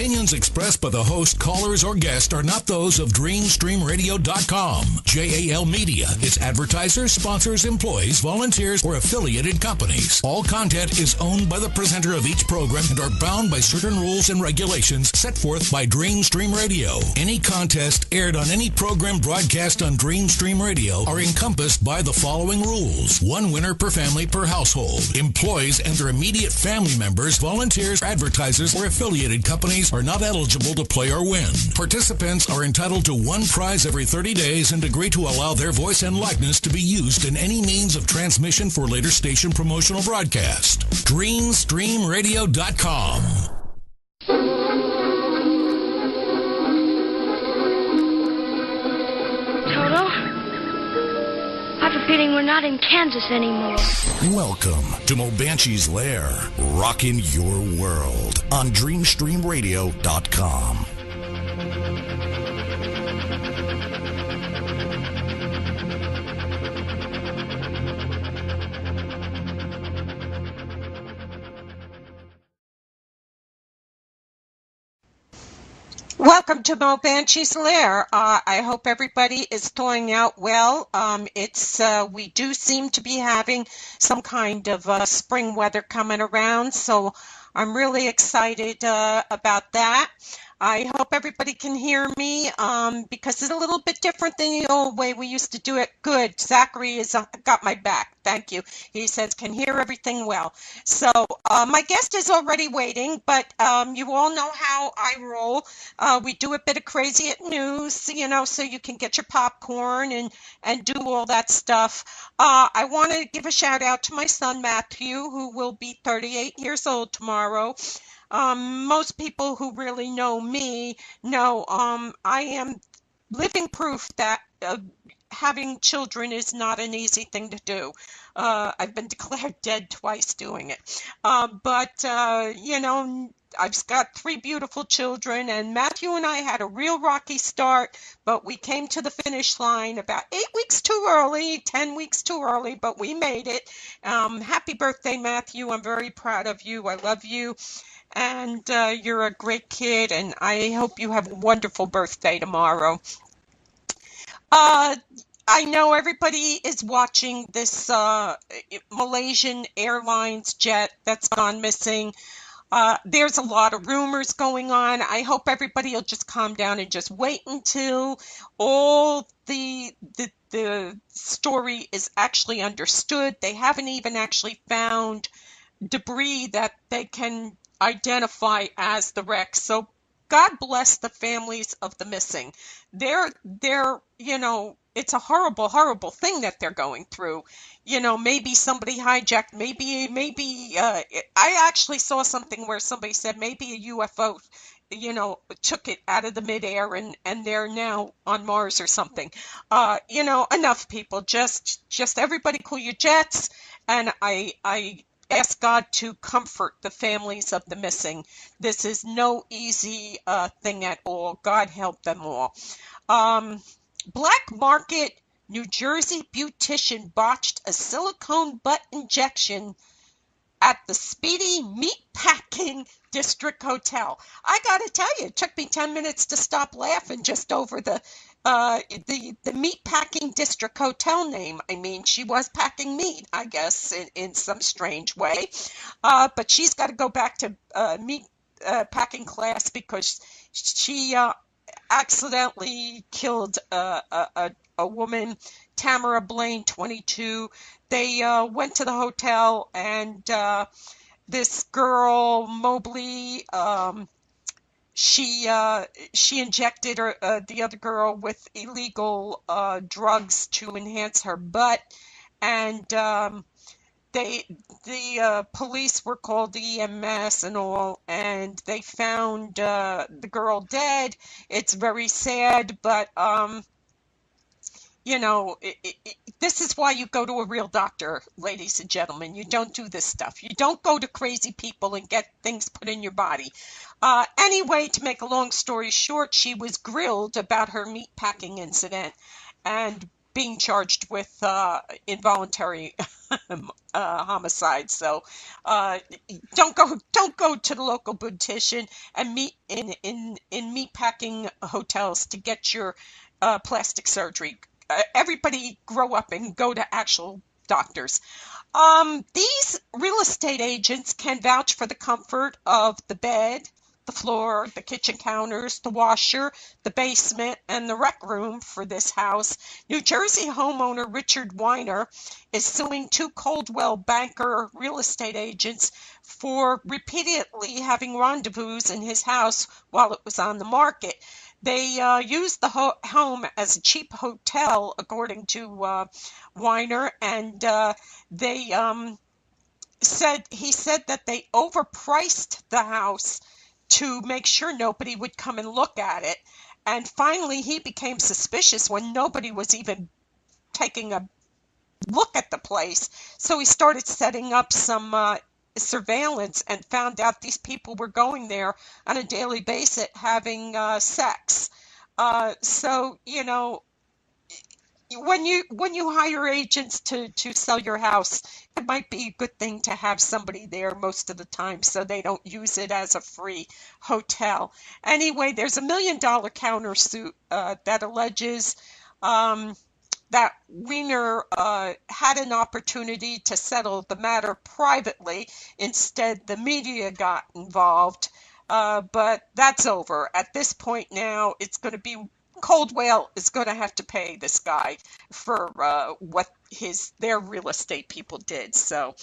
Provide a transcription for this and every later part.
opinions expressed by the host, callers, or guests are not those of DreamStreamRadio.com, JAL Media, its advertisers, sponsors, employees, volunteers, or affiliated companies. All content is owned by the presenter of each program and are bound by certain rules and regulations set forth by DreamStream Radio. Any contest aired on any program broadcast on DreamStream Radio are encompassed by the following rules. One winner per family per household. Employees and their immediate family members, volunteers, advertisers, or affiliated companies are not eligible to play or win. Participants are entitled to one prize every 30 days and agree to allow their voice and likeness to be used in any means of transmission for later station promotional broadcast. DreamStreamRadio.com. Toto? I have a feeling we're not in Kansas anymore. Welcome to Mobanshi's Lair, rocking your world on DreamStreamRadio.com. Welcome to Mo Banshee's Lair. I hope everybody is thawing out well. We do seem to be having some kind of spring weather coming around, so I'm really excited about that. I hope everybody can hear me because it's a little bit different than the old way we used to do it. Good. Zachary has got my back. Thank you. He says, can hear everything well. So my guest is already waiting, but you all know how I roll. We do a bit of crazy at news, so you can get your popcorn and do all that stuff. I want to give a shout out to my son, Matthew, who will be 38 years old tomorrow. Most people who really know me know I am living proof that having children is not an easy thing to do. I've been declared dead twice doing it. But I've got 3 beautiful children, and Matthew and I had a real rocky start, but we came to the finish line about 8 weeks too early, 10 weeks too early, but we made it. Happy birthday, Matthew. I'm very proud of you. I love you. And you're a great kid, and I hope you have a wonderful birthday tomorrow. I know everybody is watching this Malaysian Airlines jet that's gone missing. There's a lot of rumors going on. I hope everybody will just calm down and just wait until all the story is actually understood. They haven't even actually found debris that they can identify as the wreck. So God bless the families of the missing. They're it's a horrible, horrible thing that they're going through. Maybe somebody hijacked, maybe I actually saw something where somebody said maybe a UFO, took it out of the midair and they're now on Mars or something. Enough people, just everybody cool your jets. And I ask God to comfort the families of the missing. This is no easy thing at all. God help them all. Black market New Jersey beautician botched a silicone butt injection at the Speedy Meatpacking District Hotel. I gotta tell you, it took me 10 minutes to stop laughing just over the Meatpacking District Hotel name. I mean, she was packing meat, I guess, in some strange way. But she's got to go back to meat packing class because she accidentally killed a woman, Tamara Blaine, 22. They went to the hotel, and this girl, Mobley, she injected the other girl with illegal drugs to enhance her butt, and the police were called, the EMS and all, and they found the girl dead. It's very sad, but this is why you go to a real doctor, ladies and gentlemen. You don't do this stuff. You don't go to crazy people and get things put in your body. Anyway, to make a long story short, she was grilled about her meatpacking incident. And being charged with involuntary homicide. So don't go to the local beautician and meet in meatpacking hotels to get your plastic surgery. Everybody grow up and go to actual doctors. These real estate agents can vouch for the comfort of the bed, the floor, the kitchen counters, the washer, the basement, and the rec room for this house. New Jersey homeowner Richard Weiner is suing two Coldwell Banker real estate agents for repeatedly having rendezvous in his house while it was on the market. They used the home as a cheap hotel, according to Weiner, and they he said that they overpriced the house to make sure nobody would come and look at it. And finally, he became suspicious when nobody was even taking a look at the place. So he started setting up some surveillance and found out these people were going there on a daily basis having sex. So, you know, when you hire agents to sell your house, it might be a good thing to have somebody there most of the time so they don't use it as a free hotel. Anyway, there's a $1 million countersuit that alleges that Weiner had an opportunity to settle the matter privately. Instead, the media got involved. But that's over. At this point now, it's going to be Coldwell is going to have to pay this guy for what their real estate people did. So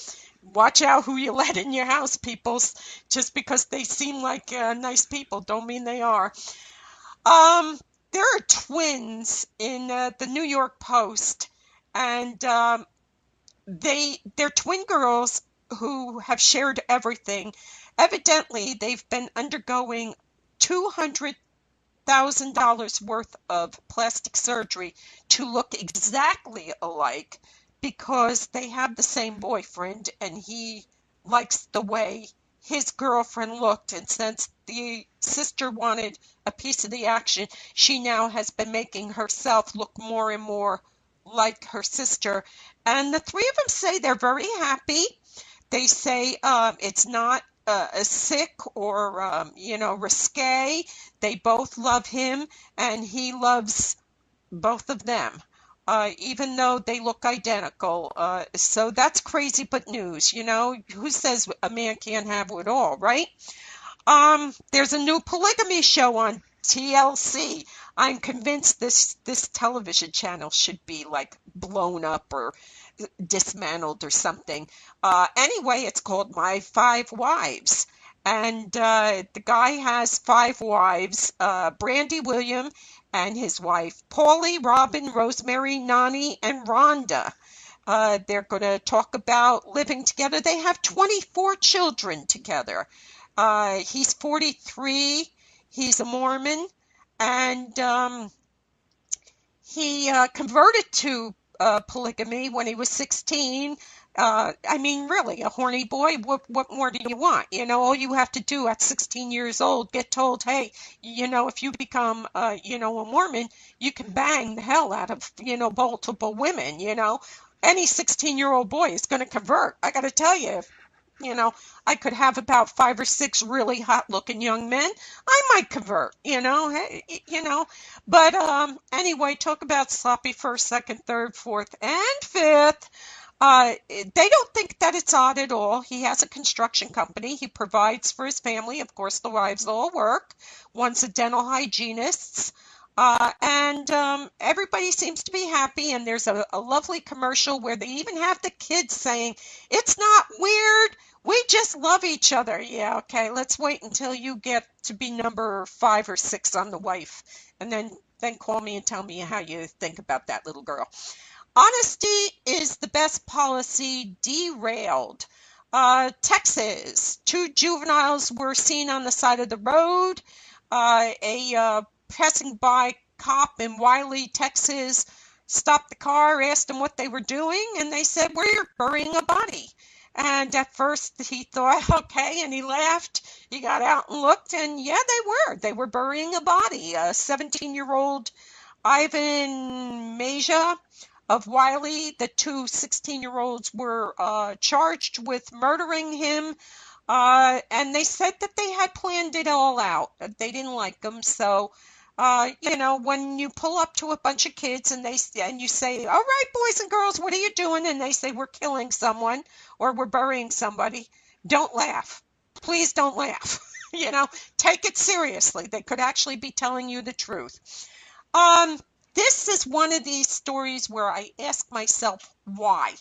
watch out who you let in your house, peoples. Just because they seem like nice people don't mean they are. There are twins in the New York Post, and they're twin girls who have shared everything. Evidently, they've been undergoing $200,000 worth of plastic surgery to look exactly alike because they have the same boyfriend and he likes the way his girlfriend looked. And since the sister wanted a piece of the action, she now has been making herself look more and more like her sister. And the three of them say they're very happy. They say it's not sick or, risque. They both love him, and he loves both of them, even though they look identical. So that's crazy but news. You know, who says a man can't have it all, right? There's a new polygamy show on TLC. I'm convinced this television channel should be like blown up or dismantled or something. Anyway, it's called My Five Wives. And the guy has five wives, Brandy William and his wife, Paulie, Robin, Rosemary, Nani, and Rhonda. They're going to talk about living together. They have 24 children together. He's 43. He's a Mormon. And he converted to polygamy when he was 16. I mean, really, a horny boy, what more do you want? You know, all you have to do at 16 years old, get told, hey, you know, if you become, a Mormon, you can bang the hell out of, multiple women, Any 16-year-old boy is going to convert. I got to tell you, I could have about 5 or 6 really hot-looking young men. I might convert, hey, But anyway, talk about sloppy first, second, third, fourth, and fifth. They don't think that it's odd at all. He has a construction company. He provides for his family. Of course, the wives all work. One's a dental hygienist. And everybody seems to be happy. And there's a lovely commercial where they even have the kids saying, it's not weird. We just love each other. Yeah, okay, let's wait until you get to be number 5 or 6 on the wife. And then call me and tell me how you think about that little girl. Honesty is the best policy derailed. Texas, 2 juveniles were seen on the side of the road. A passing by cop in Wiley, Texas, stopped the car, asked them what they were doing, and they said, we're burying a body. And at first he thought, okay, and he laughed. He got out and looked, and yeah, they were burying a body. A 17-year-old Ivan Maja of Wiley. The two 16-year-olds were charged with murdering him. And they said that they had planned it all out. They didn't like him. So, when you pull up to a bunch of kids and you say, all right, boys and girls, what are you doing? And they say, we're killing someone or we're burying somebody. Don't laugh. Please don't laugh. Take it seriously. They could actually be telling you the truth. This is one of these stories where I ask myself, why?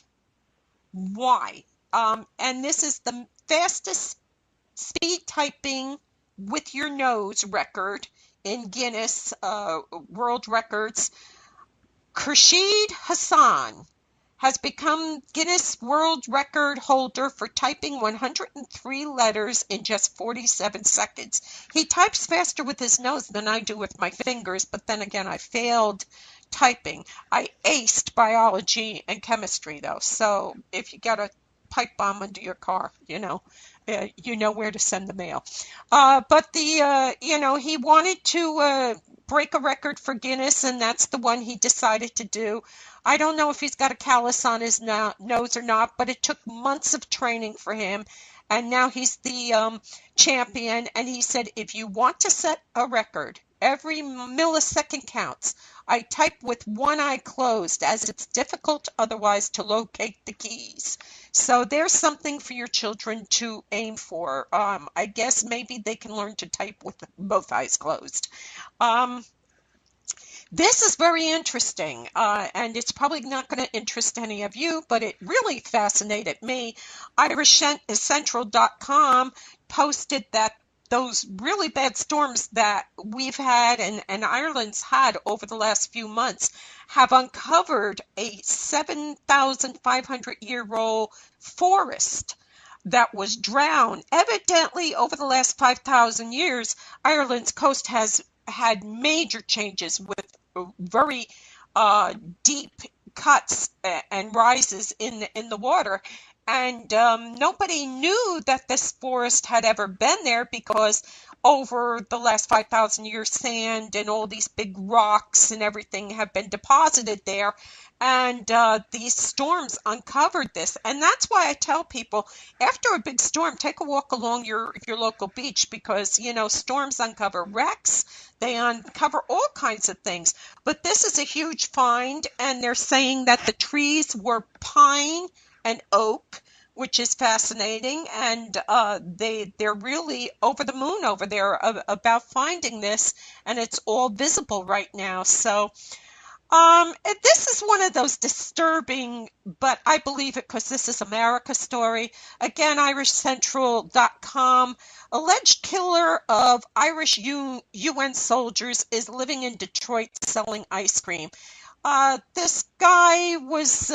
Why? And this is the fastest speed typing with your nose record in Guinness World Records. Khurshid Hassan has become Guinness World Record holder for typing 103 letters in just 47 seconds. He types faster with his nose than I do with my fingers, but then again, I failed typing. I aced biology and chemistry, though, so if you got a pipe bomb under your car, you know where to send the mail. But he wanted to break a record for Guinness, and that's the one he decided to do. I don't know if he's got a callus on his nose or not, but it took months of training for him, and now he's the champion. And he said, if you want to set a record, every millisecond counts. I type with one eye closed, as it's difficult otherwise to locate the keys. So there's something for your children to aim for. I guess maybe they can learn to type with both eyes closed. This is very interesting, and it's probably not going to interest any of you, but it really fascinated me. IrishCentral.com posted that those really bad storms that we've had and Ireland's had over the last few months have uncovered a 7,500-year-old forest that was drowned. Evidently, over the last 5,000 years, Ireland's coast has had major changes with very deep cuts and rises in the water. And nobody knew that this forest had ever been there because over the last 5,000 years, sand and all these big rocks and everything have been deposited there. And these storms uncovered this. And that's why I tell people, after a big storm, take a walk along your local beach because, storms uncover wrecks. They uncover all kinds of things. But this is a huge find, and they're saying that the trees were pine and oak, which is fascinating, and they're really over the moon over there about finding this, and it's all visible right now. So this is one of those disturbing, but I believe it because this is America's story. Again, IrishCentral.com. Alleged killer of Irish UN soldiers is living in Detroit selling ice cream. This guy was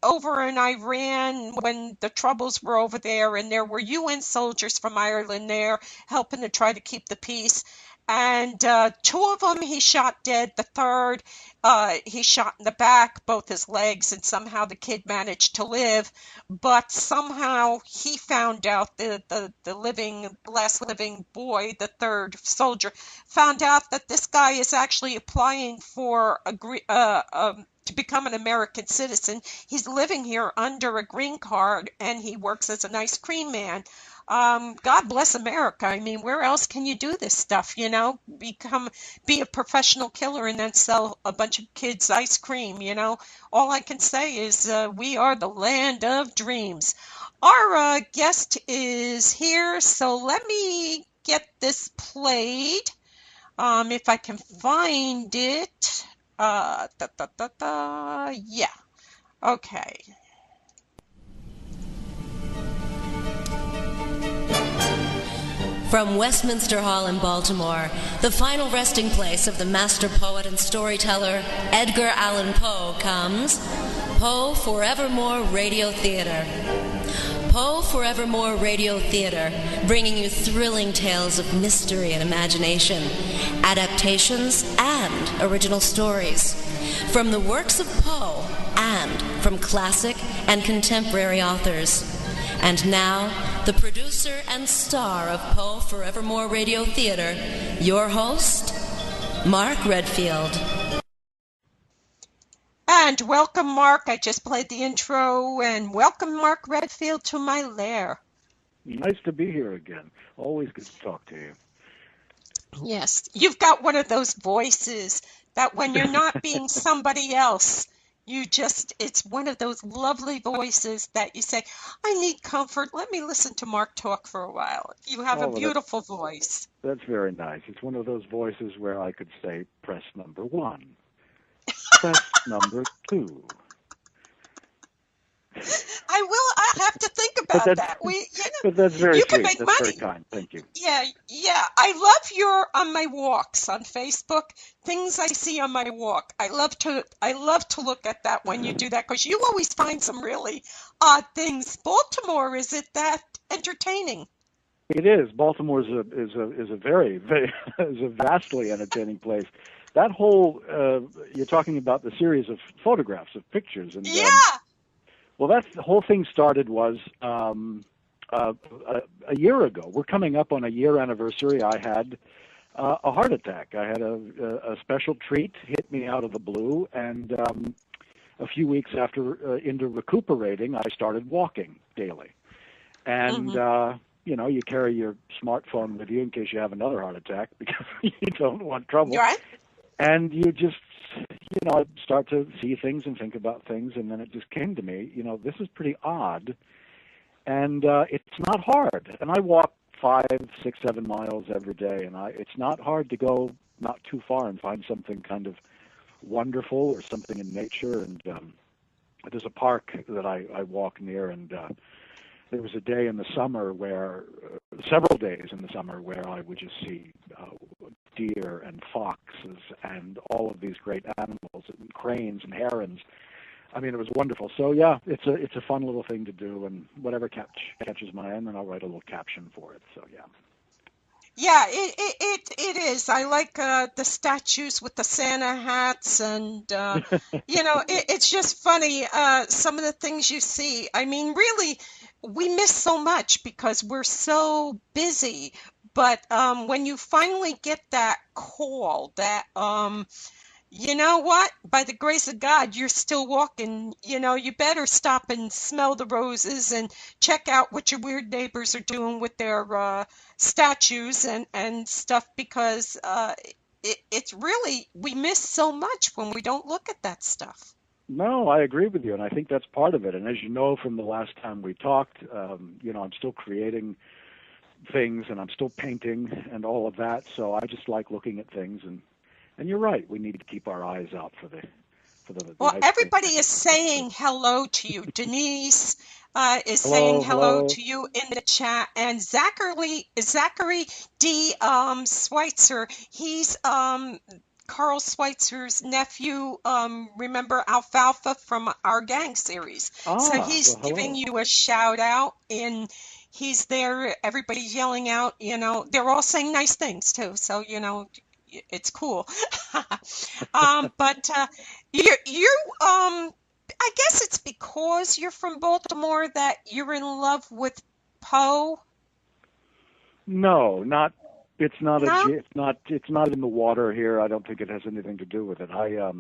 over in Iran when the troubles were over there, and there were UN soldiers from Ireland there helping to try to keep the peace. And two of them he shot dead. The third he shot in the back, both his legs, and somehow the kid managed to live. But somehow he found out, the last living boy, the third soldier, found out that this guy is actually applying for to become an American citizen. He's living here under a green card, and he works as an ice cream man. God bless America. I mean, where else can you do this stuff, be a professional killer and then sell a bunch of kids ice cream, All I can say is we are the land of dreams. Our guest is here, so let me get this played, if I can find it. Yeah. Okay. From Westminster Hall in Baltimore, the final resting place of the master poet and storyteller Edgar Allan Poe, comes Poe Forevermore Radio Theater. Poe Forevermore Radio Theater, bringing you thrilling tales of mystery and imagination, adaptations and original stories, from the works of Poe and from classic and contemporary authors. And now, the producer and star of Poe Forevermore Radio Theater, your host, Mark Redfield. And welcome, Mark. I just played the intro, and welcome, Mark Redfield, to my lair. Nice to be here again. Always good to talk to you. Yes, you've got one of those voices that when you're not being somebody else, it's one of those lovely voices that you say, I need comfort. Let me listen to Mark talk for a while. You have a beautiful voice. That's very nice. It's one of those voices where I could say, press number 1, press number 2. I have to think about that. But that's very you sweet. Can make That's money. very kind. Thank you. Yeah. I love your on my walks on Facebook. Things I see on my walk. I love to look at that when you do that because you always find some really odd things. Baltimore, is it that entertaining? It is. Baltimore is a very is a vastly entertaining place. That whole you're talking about the series of photographs of pictures and well, the whole thing started was a year ago. We're coming up on a year anniversary. I had a heart attack. I had a special treat hit me out of the blue, and a few weeks after into recuperating, I started walking daily. And you carry your smartphone with you in case you have another heart attack because you don't want trouble. Right. And you just I start to see things and think about things, and then it just came to me, this is pretty odd, and it's not hard. And I walk 5, 6, 7 miles every day, and it's not hard to go not too far and find something kind of wonderful or something in nature. And there's a park that I walk near, and there was a day in the summer where, several days in the summer, where I would just see deer and foxes and all of these great animals, and cranes and herons. I mean, it was wonderful. So yeah, it's a fun little thing to do, and whatever catches my eye, and then I'll write a little caption for it. So yeah. Yeah, it is. I like the statues with the Santa hats, and it's just funny. Some of the things you see. I mean, really, we miss so much because we're so busy. But when you finally get that call, that you know what? By the grace of God, you're still walking. You better stop and smell the roses and check out what your weird neighbors are doing with their statues and stuff, because it's really, we miss so much when we don't look at that stuff. No, I agree with you, and I think that's part of it. And as you know from the last time we talked, I'm still creating things, and I'm still painting and all of that. So I just like looking at things, and you're right. We need to keep our eyes out for the Well, nice everybody things. is saying hello to you. Denise is Hello, saying hello hello to you in the chat, and Zachary D. Schweitzer. He's Carl Schweitzer's nephew. Remember Alfalfa from our gang series? So he's giving you a shout out, and he's there. Everybody's yelling out. They're all saying nice things too. So it's cool. But I guess it's because you're from Baltimore that you're in love with Poe. No, not. It's not No? It's not in the water here. I don't think it has anything to do with it. I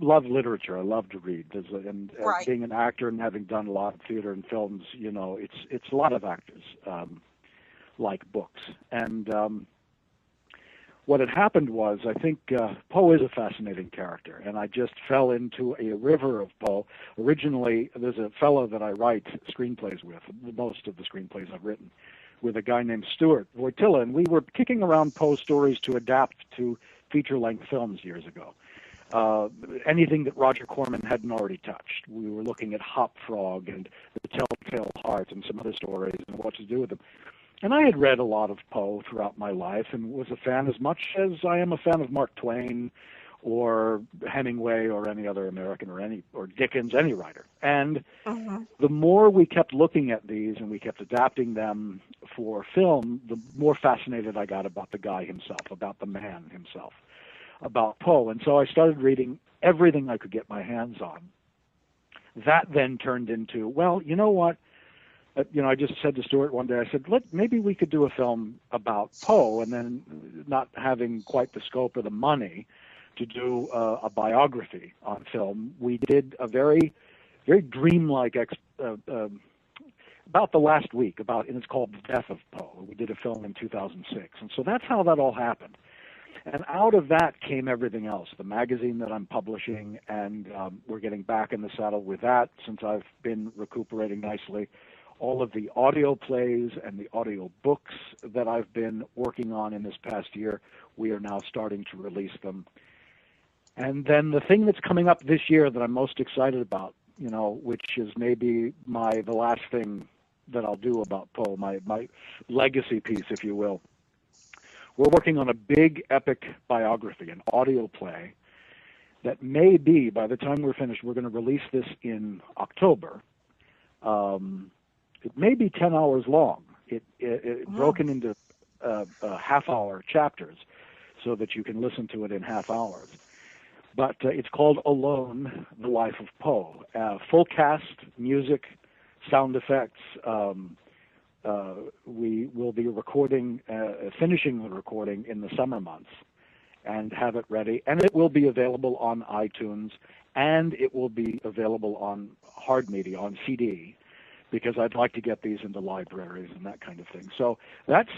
love literature. I love to read. And Right. being an actor and having done a lot of theater and films, it's a lot of actors like books. And what had happened was, I think Poe is a fascinating character, and I just fell into a river of Poe. Originally, there's a fellow that I write screenplays with, most of the screenplays I've written, with a guy named Stuart Wojtyla, and we were kicking around Poe stories to adapt to feature-length films years ago. Anything that Roger Corman hadn't already touched. We were looking at Hop Frog and The Telltale Heart and some other stories and what to do with them. And I had read a lot of Poe throughout my life and was a fan as much as I am a fan of Mark Twain or Hemingway or any other American or Dickens, any writer. And the more we kept looking at these and we kept adapting them for film, the more fascinated I got about the guy himself, about the man himself, about Poe. And so I started reading everything I could get my hands on. That then turned into, well, you know what? I just said to Stuart one day, I said, maybe we could do a film about Poe, and then not having quite the scope or the money, to do a biography on film. We did a very, very dreamlike about the last week, and it's called The Death of Poe. We did a film in 2006, and so that's how that all happened. And out of that came everything else, the magazine that I'm publishing, and we're getting back in the saddle with that since I've been recuperating nicely. All of the audio plays and the audio books that I've been working on in this past year, we are now starting to release them. And then the thing that's coming up this year that I'm most excited about, which is maybe the last thing that I'll do about Poe, my legacy piece, if you will. We're working on a big epic biography, an audio play that may be, by the time we're finished, we're going to release this in October. It may be 10 hours long. It broken into half-hour chapters so that you can listen to it in half hours. But it's called Alone, The Life of Poe. Full cast, music, sound effects. We will be finishing the recording in the summer months and have it ready. And it will be available on iTunes, and it will be available on hard media, on CD, because I'd like to get these into libraries and that kind of thing. So that's,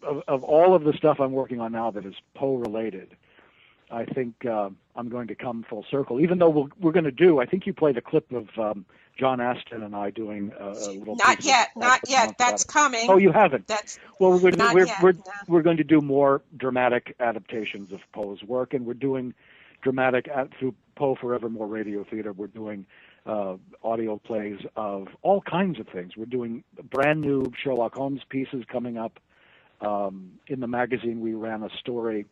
of all of the stuff I'm working on now that is Poe-related, I think I'm going to come full circle, even though we're going to do, I think you played a clip of John Astin and I doing a little. Not yet. That's coming. Oh, you haven't. Well, we're going to do more dramatic adaptations of Poe's work, and we're doing dramatic through Poe Forevermore Radio Theater. We're doing audio plays of all kinds of things. We're doing brand new Sherlock Holmes pieces coming up. In the magazine, we ran a story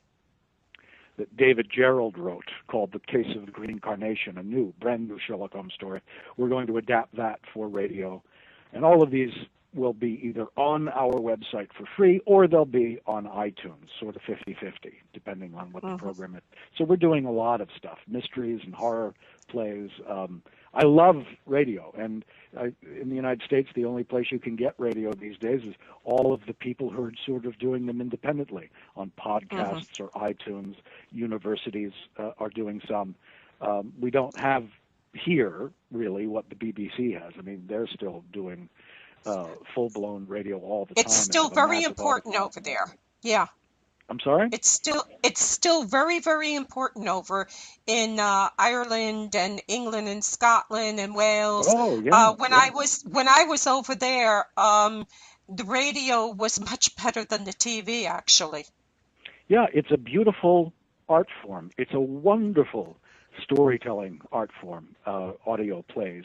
that David Gerald wrote called The Case of the Green Carnation, a brand new Sherlock Holmes story. We're going to adapt that for radio. And all of these will be either on our website for free or they'll be on iTunes, sort of 50-50, depending on what the program is. So we're doing a lot of stuff, mysteries and horror plays. I love radio, and in the United States, the only place you can get radio these days is all of the people who are sort of doing them independently on podcasts or iTunes. Universities are doing some. We don't have here, really, what the BBC has. I mean, they're still doing full-blown radio all the time. It's still very important over there. Yeah. I'm sorry? It's still very, very important over in Ireland and England and Scotland and Wales. Oh, yeah. When I was over there, the radio was much better than the TV, actually. Yeah, it's a beautiful art form. It's a wonderful storytelling art form, audio plays,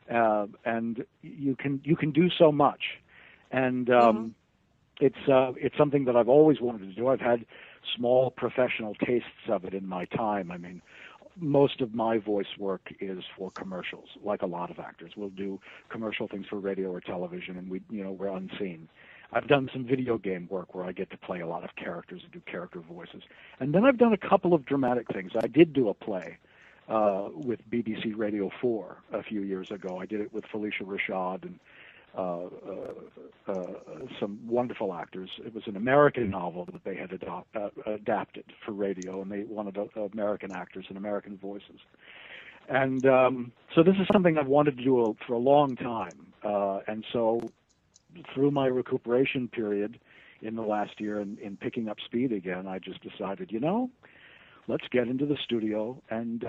and you can do so much, and it's something that I've always wanted to do. I've had small professional tastes of it in my time. I mean, most of my voice work is for commercials, like a lot of actors. We'll do commercial things for radio or television, and we're unseen. I've done some video game work where I get to play a lot of characters and do character voices. And then I've done a couple of dramatic things. I did do a play with BBC Radio 4 a few years ago. I did it with Felicia Rashad and some wonderful actors. It was an American novel that they had adapted for radio, and they wanted American actors and American voices. And so this is something I've wanted to do for a long time. And so through my recuperation period in the last year and in picking up speed again, I just decided, let's get into the studio. And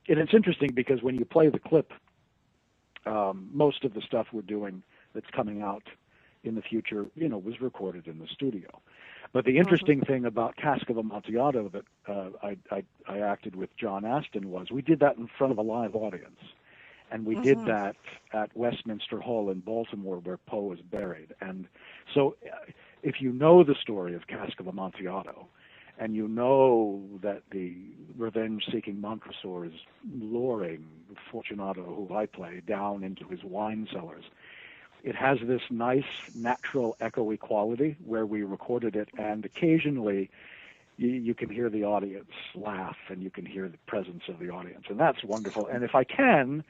it's interesting because when you play the clip, most of the stuff we're doing that's coming out in the future, was recorded in the studio. But the interesting thing about Cask of Amontillado that I acted with John Astin was we did that in front of a live audience. And we did that at Westminster Hall in Baltimore where Poe is buried. And so if you know the story of Cask of Amontillado, and you know that the revenge-seeking Montresor is luring Fortunato, who I play, down into his wine cellars, it has this nice, natural, echoey quality where we recorded it, and occasionally you can hear the audience laugh, and you can hear the presence of the audience, and that's wonderful. And if I can,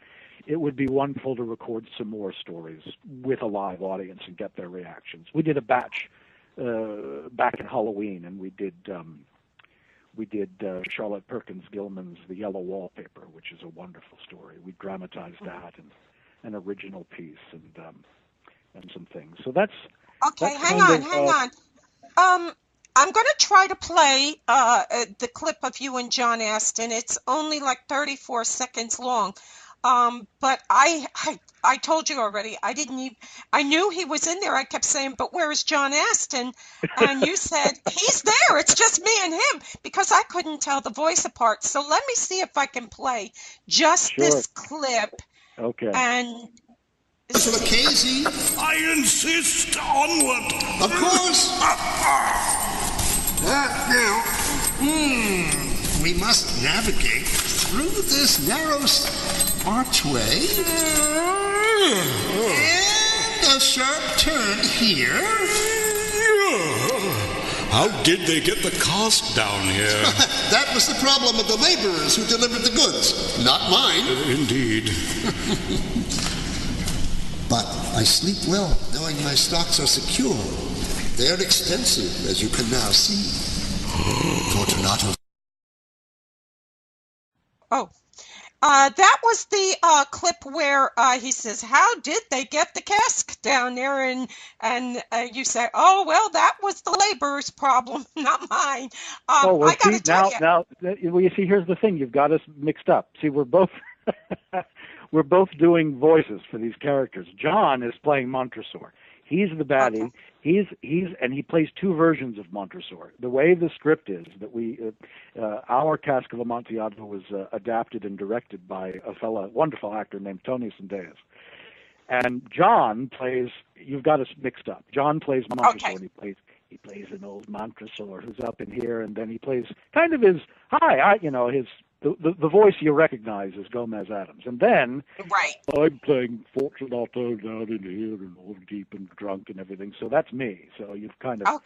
it would be wonderful to record some more stories with a live audience and get their reactions. We did a batch back in Halloween, and we did we did Charlotte Perkins Gilman's The Yellow Wallpaper, which is a wonderful story. We dramatized that and an original piece and some things. So that's Okay, that's hang on. I'm going to try to play the clip of you and John Astin. It's only like 34 seconds long. But I told you already. I knew he was in there. I kept saying, but where is John Astin? And you said, he's there. It's just me and him, because I couldn't tell the voice apart. So let me see if I can play just this clip. Okay. And For the KZ? I insist, onward. Of course. Now, we must navigate through this narrow archway and a sharp turn here. How did they get the cost down here? That was the problem of the laborers who delivered the goods, not mine. Indeed. But I sleep well, knowing my stocks are secure. They are extensive, as you can now see. Fortunato. That was the clip where he says, "How did they get the cask down there?" And you say, "Oh well, that was the laborers' problem, not mine." I got to tell you. Now, you see, here's the thing: you've got us mixed up. See, we're both we're both doing voices for these characters. John is playing Montresor. He's the baddie. Okay. He plays two versions of Montresor. The way the script is that our Cask of Amontillado was adapted and directed by a wonderful actor named Tony Sandeas. And John plays, you've got us mixed up. John plays Montresor. Okay. He plays an old Montresor who's up in here, and then he plays kind of his the voice you recognize is Gomez Adams. And then I'm playing Fortunato down in here and all deep and drunk and everything. So that's me. So you've kind of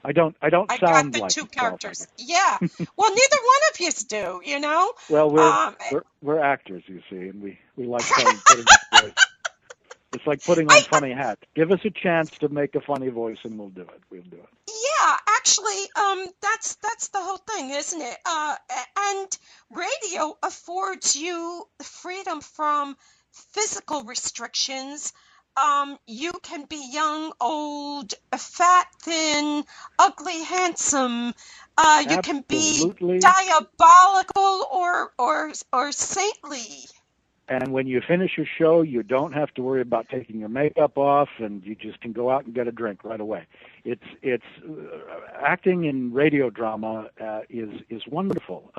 I don't sound like two characters. Yeah. Well, neither one of yous do, you know? Well, we're actors, you see, and we like putting voice. It's like putting on funny hats. Give us a chance to make a funny voice, and we'll do it. Yeah, actually, that's the whole thing, isn't it? And radio affords you freedom from physical restrictions. You can be young, old, fat, thin, ugly, handsome. You can be diabolical or saintly. And when you finish your show, you don't have to worry about taking your makeup off, and you just can go out and get a drink right away. It's acting in radio drama is wonderful.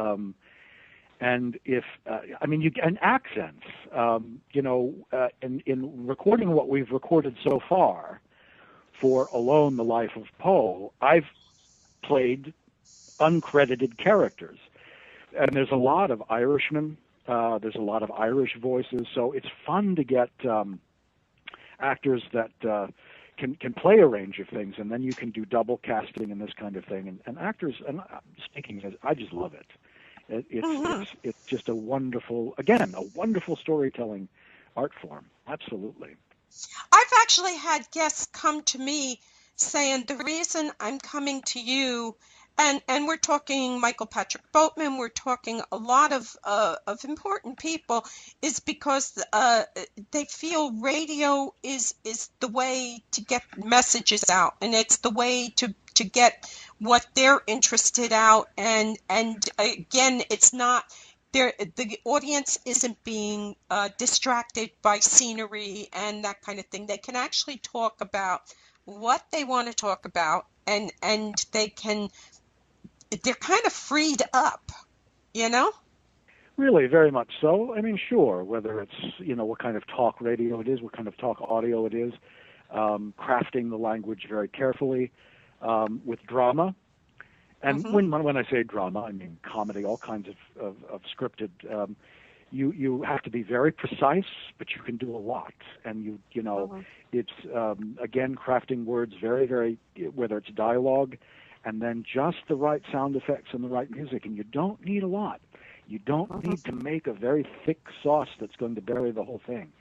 And if and accents, in recording what we've recorded so far for Alone: The Life of Poe, I've played uncredited characters, and there's a lot of Irishmen. There's a lot of Irish voices, so it's fun to get actors that can play a range of things, and then you can do double casting and this kind of thing. And actors, and speaking, I just love it. It's just a wonderful storytelling art form. Absolutely. I've actually had guests come to me saying the reason I'm coming to you. And we're talking Michael Patrick Boatman, we're talking a lot of important people, is because they feel radio is the way to get messages out, and it's the way to get what they're interested out, and again, it's not the audience isn't being distracted by scenery and that kind of thing. They can actually talk about what they want to talk about, and they're kind of freed up, you know? Really, very much so. I mean, sure, whether it's, what kind of talk radio it is, what kind of talk audio it is, crafting the language very carefully with drama. And when I say drama, I mean comedy, all kinds of scripted. You have to be very precise, but you can do a lot. And it's, again, crafting words very, very, whether it's dialogue, and then just the right sound effects and the right music. And you don't need a lot. You don't need to make a very thick sauce that's going to bury the whole thing.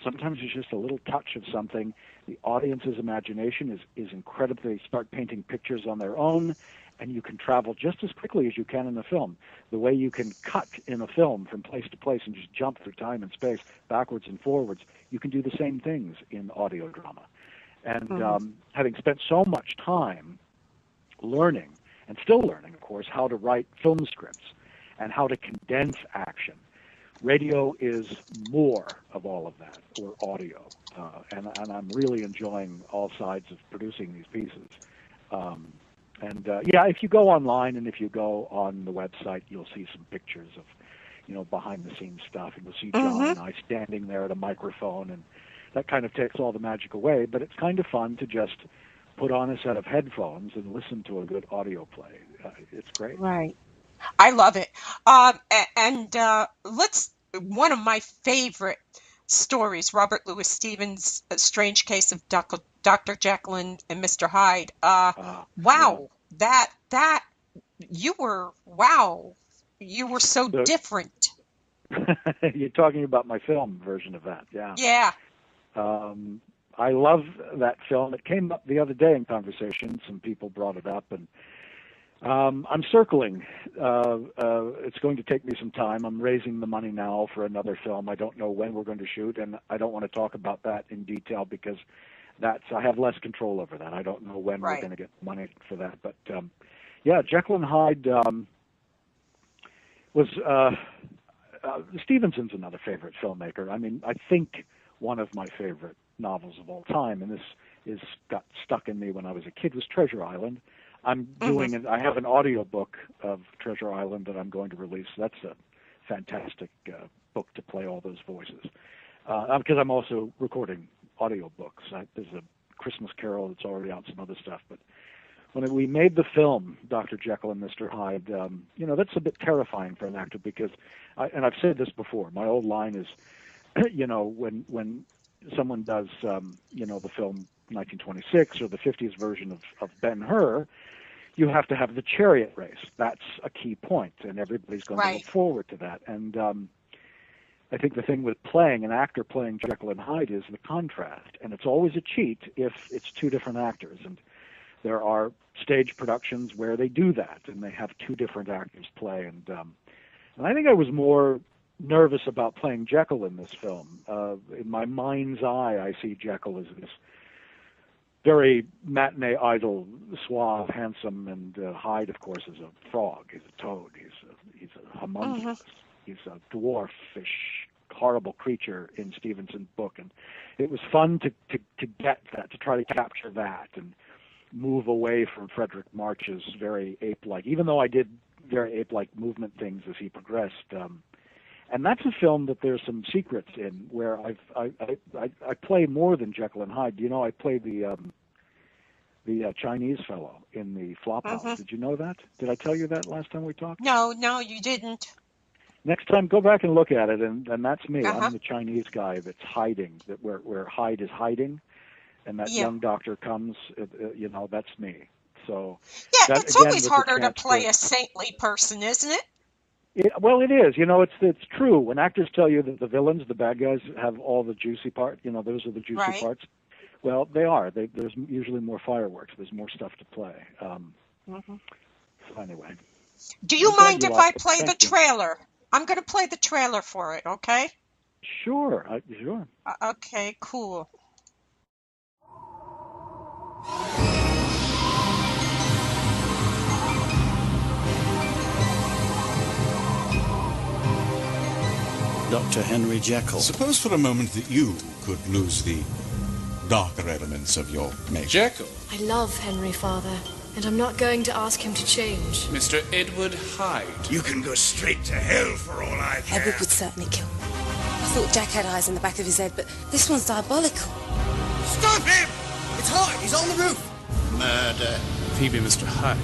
Sometimes it's just a little touch of something. The audience's imagination is incredible. They start painting pictures on their own, and you can travel just as quickly as you can in a film. The way you can cut in a film from place to place and just jump through time and space, backwards and forwards, you can do the same things in audio drama. And having spent so much time learning, and still learning, of course, how to write film scripts and how to condense action, radio is more of all of that, or audio. And I'm really enjoying all sides of producing these pieces. If you go online and if you go on the website, you'll see some pictures of, behind-the-scenes stuff. And you'll see John and I standing there at a microphone, and that kind of takes all the magic away. But it's kind of fun to just put on a set of headphones and listen to a good audio play. It's great. Right. I love it. One of my favorite stories, Robert Louis Stevens' Strange Case of Dr. Jekyll and Mr. Hyde. You were so different. You're talking about my film version of that, yeah. Yeah. I love that film. It came up the other day in conversation. Some people brought it up, and I'm circling. It's going to take me some time. I'm raising the money now for another film. I don't know when we're going to shoot, and I don't want to talk about that in detail because I have less control over that. I don't know when we're going to get money for that. But Jekyll and Hyde was Stevenson's another favorite filmmaker. I mean, I think one of my favorite novels of all time, and this got stuck in me when I was a kid, was Treasure Island. I'm doing it. I have an audio book of Treasure Island that I'm going to release. That's a fantastic book to play all those voices. Because I'm also recording audio books. There's a Christmas Carol that's already out, some other stuff. But when we made the film, Dr. Jekyll and Mr. Hyde, that's a bit terrifying for an actor because, and I've said this before, my old line is, when someone does, the film 1926 or the 50s version of Ben-Hur, you have to have the chariot race. That's a key point, and everybody's going to look forward to that. And I think the thing with an actor playing Jekyll and Hyde is the contrast, and it's always a cheat if it's two different actors. And there are stage productions where they do that, and they have two different actors play. And I think I was more nervous about playing Jekyll in this film. In my mind's eye, I see Jekyll as this very matinee idol, suave, handsome, and Hyde, of course, is a frog. He's a toad. He's a homunculus. He's a dwarfish, horrible creature in Stevenson's book, and it was fun to get that, to try to capture that, and move away from Frederick March's very ape-like. Even though I did very ape-like movement things as he progressed. And that's a film that there's some secrets in where I play more than Jekyll and Hyde. I play the Chinese fellow in the Flophouse. Did you know that? Did I tell you that last time we talked? No, you didn't. Next time, go back and look at it, and that's me. I'm the Chinese guy that's hiding, where Hyde is hiding, and that young doctor comes. That's me. So it's always harder to play a saintly person, isn't it? Well, it is. It's true. When actors tell you that the villains, the bad guys, have all the juicy part, those are the juicy parts. Well, they are. There's usually more fireworks. There's more stuff to play. So anyway. Do you mind if I play the trailer? I'm going to play the trailer for it, okay? Sure. Sure. Okay, cool. Dr. Henry Jekyll. Suppose for a moment that you could lose the darker elements of your nature. Jekyll? I love Henry, Father, and I'm not going to ask him to change. Mr. Edward Hyde. You can go straight to hell for all I care. Edward would certainly kill me. I thought Jack had eyes in the back of his head, but this one's diabolical. Stop him! It's Hyde. He's on the roof. Murder. If he be Mr. Hyde,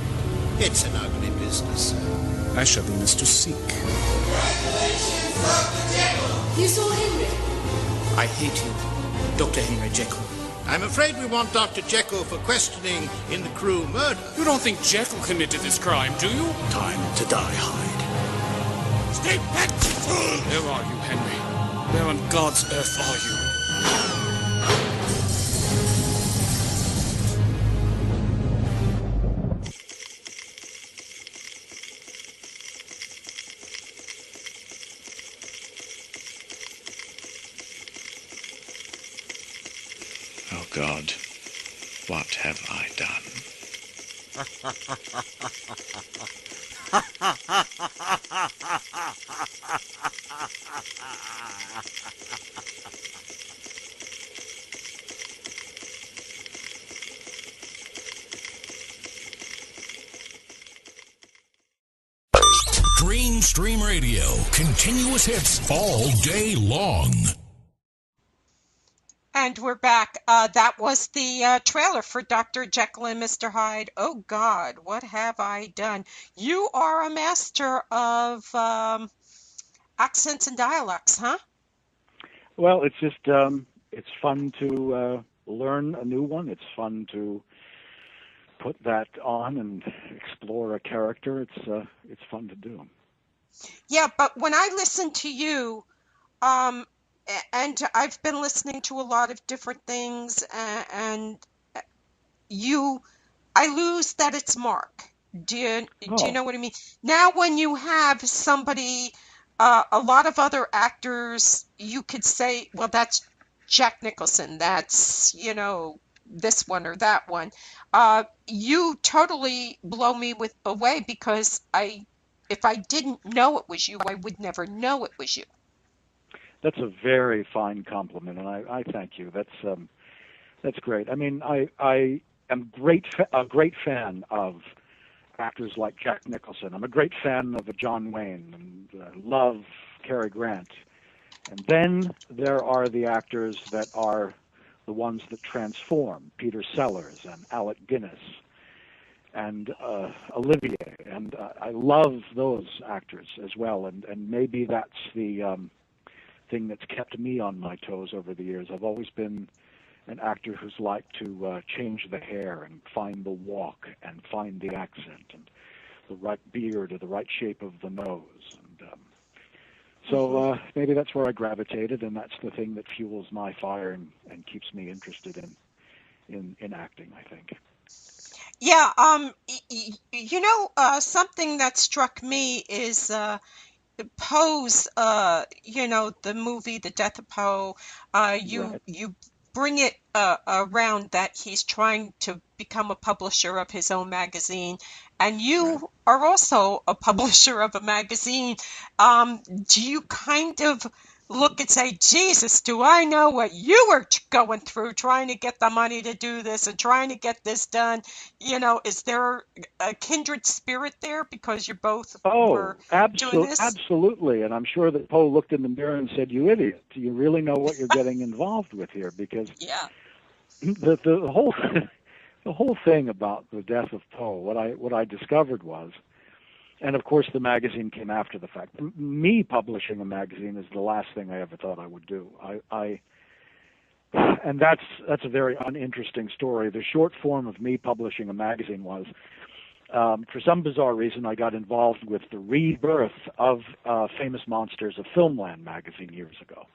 It's an ugly business, sir. I shall be Mr. Seek. Congratulations, Dr. Jekyll! You saw Henry? I hate you, Dr. Henry Jekyll. I'm afraid we want Dr. Jekyll for questioning in the Crewe murder. You don't think Jekyll committed this crime, do you? Time to die, Hyde. Stay back, fool! Where are you, Henry? Where on God's earth are you? God, what have I done? Dream Stream Radio, continuous hits all day long. And we're back. That was the trailer for Dr. Jekyll and Mr. Hyde. Oh, God, what have I done? You are a master of accents and dialects, huh? Well, it's just, it's fun to learn a new one. It's fun to put that on and explore a character. It's fun to do. Yeah, but when I listen to you, and I've been listening to a lot of different things, and I lose that it's Mark. Do you know what I mean? Now, when you have somebody, a lot of other actors, you could say, well, that's Jack Nicholson. That's, this one or that one. You totally blow me away because if I didn't know it was you, I would never know it was you. That's a very fine compliment, and I thank you. That's great. I mean, I am a great fan of actors like Jack Nicholson. I'm a great fan of John Wayne, and love Cary Grant. And then there are the actors that are the ones that transform: Peter Sellers and Alec Guinness and Olivier. And I love those actors as well. And maybe that's the thing that's kept me on my toes over the years. I've always been an actor who's liked to change the hair and find the walk and find the accent and the right beard or the right shape of the nose. And so maybe that's where I gravitated, and that's the thing that fuels my fire and keeps me interested in acting, I think. Yeah, something that struck me is Poe's, the movie, The Death of Poe. You bring it around that he's trying to become a publisher of his own magazine, and you are also a publisher of a magazine. Do you kind of look and say, Jesus, do I know what you were going through trying to get the money to do this and trying to get this done? Is there a kindred spirit there because you both were doing this? Absolutely. And I'm sure that Poe looked in the mirror and said, you idiot, do you really know what you're getting involved with here? Because the whole thing about The Death of Poe, what I discovered was, and of course the magazine came after the fact. Me publishing a magazine is the last thing I ever thought I would do. And that's a very uninteresting story. The short form of me publishing a magazine was, for some bizarre reason, I got involved with the rebirth of Famous Monsters of Filmland magazine years ago.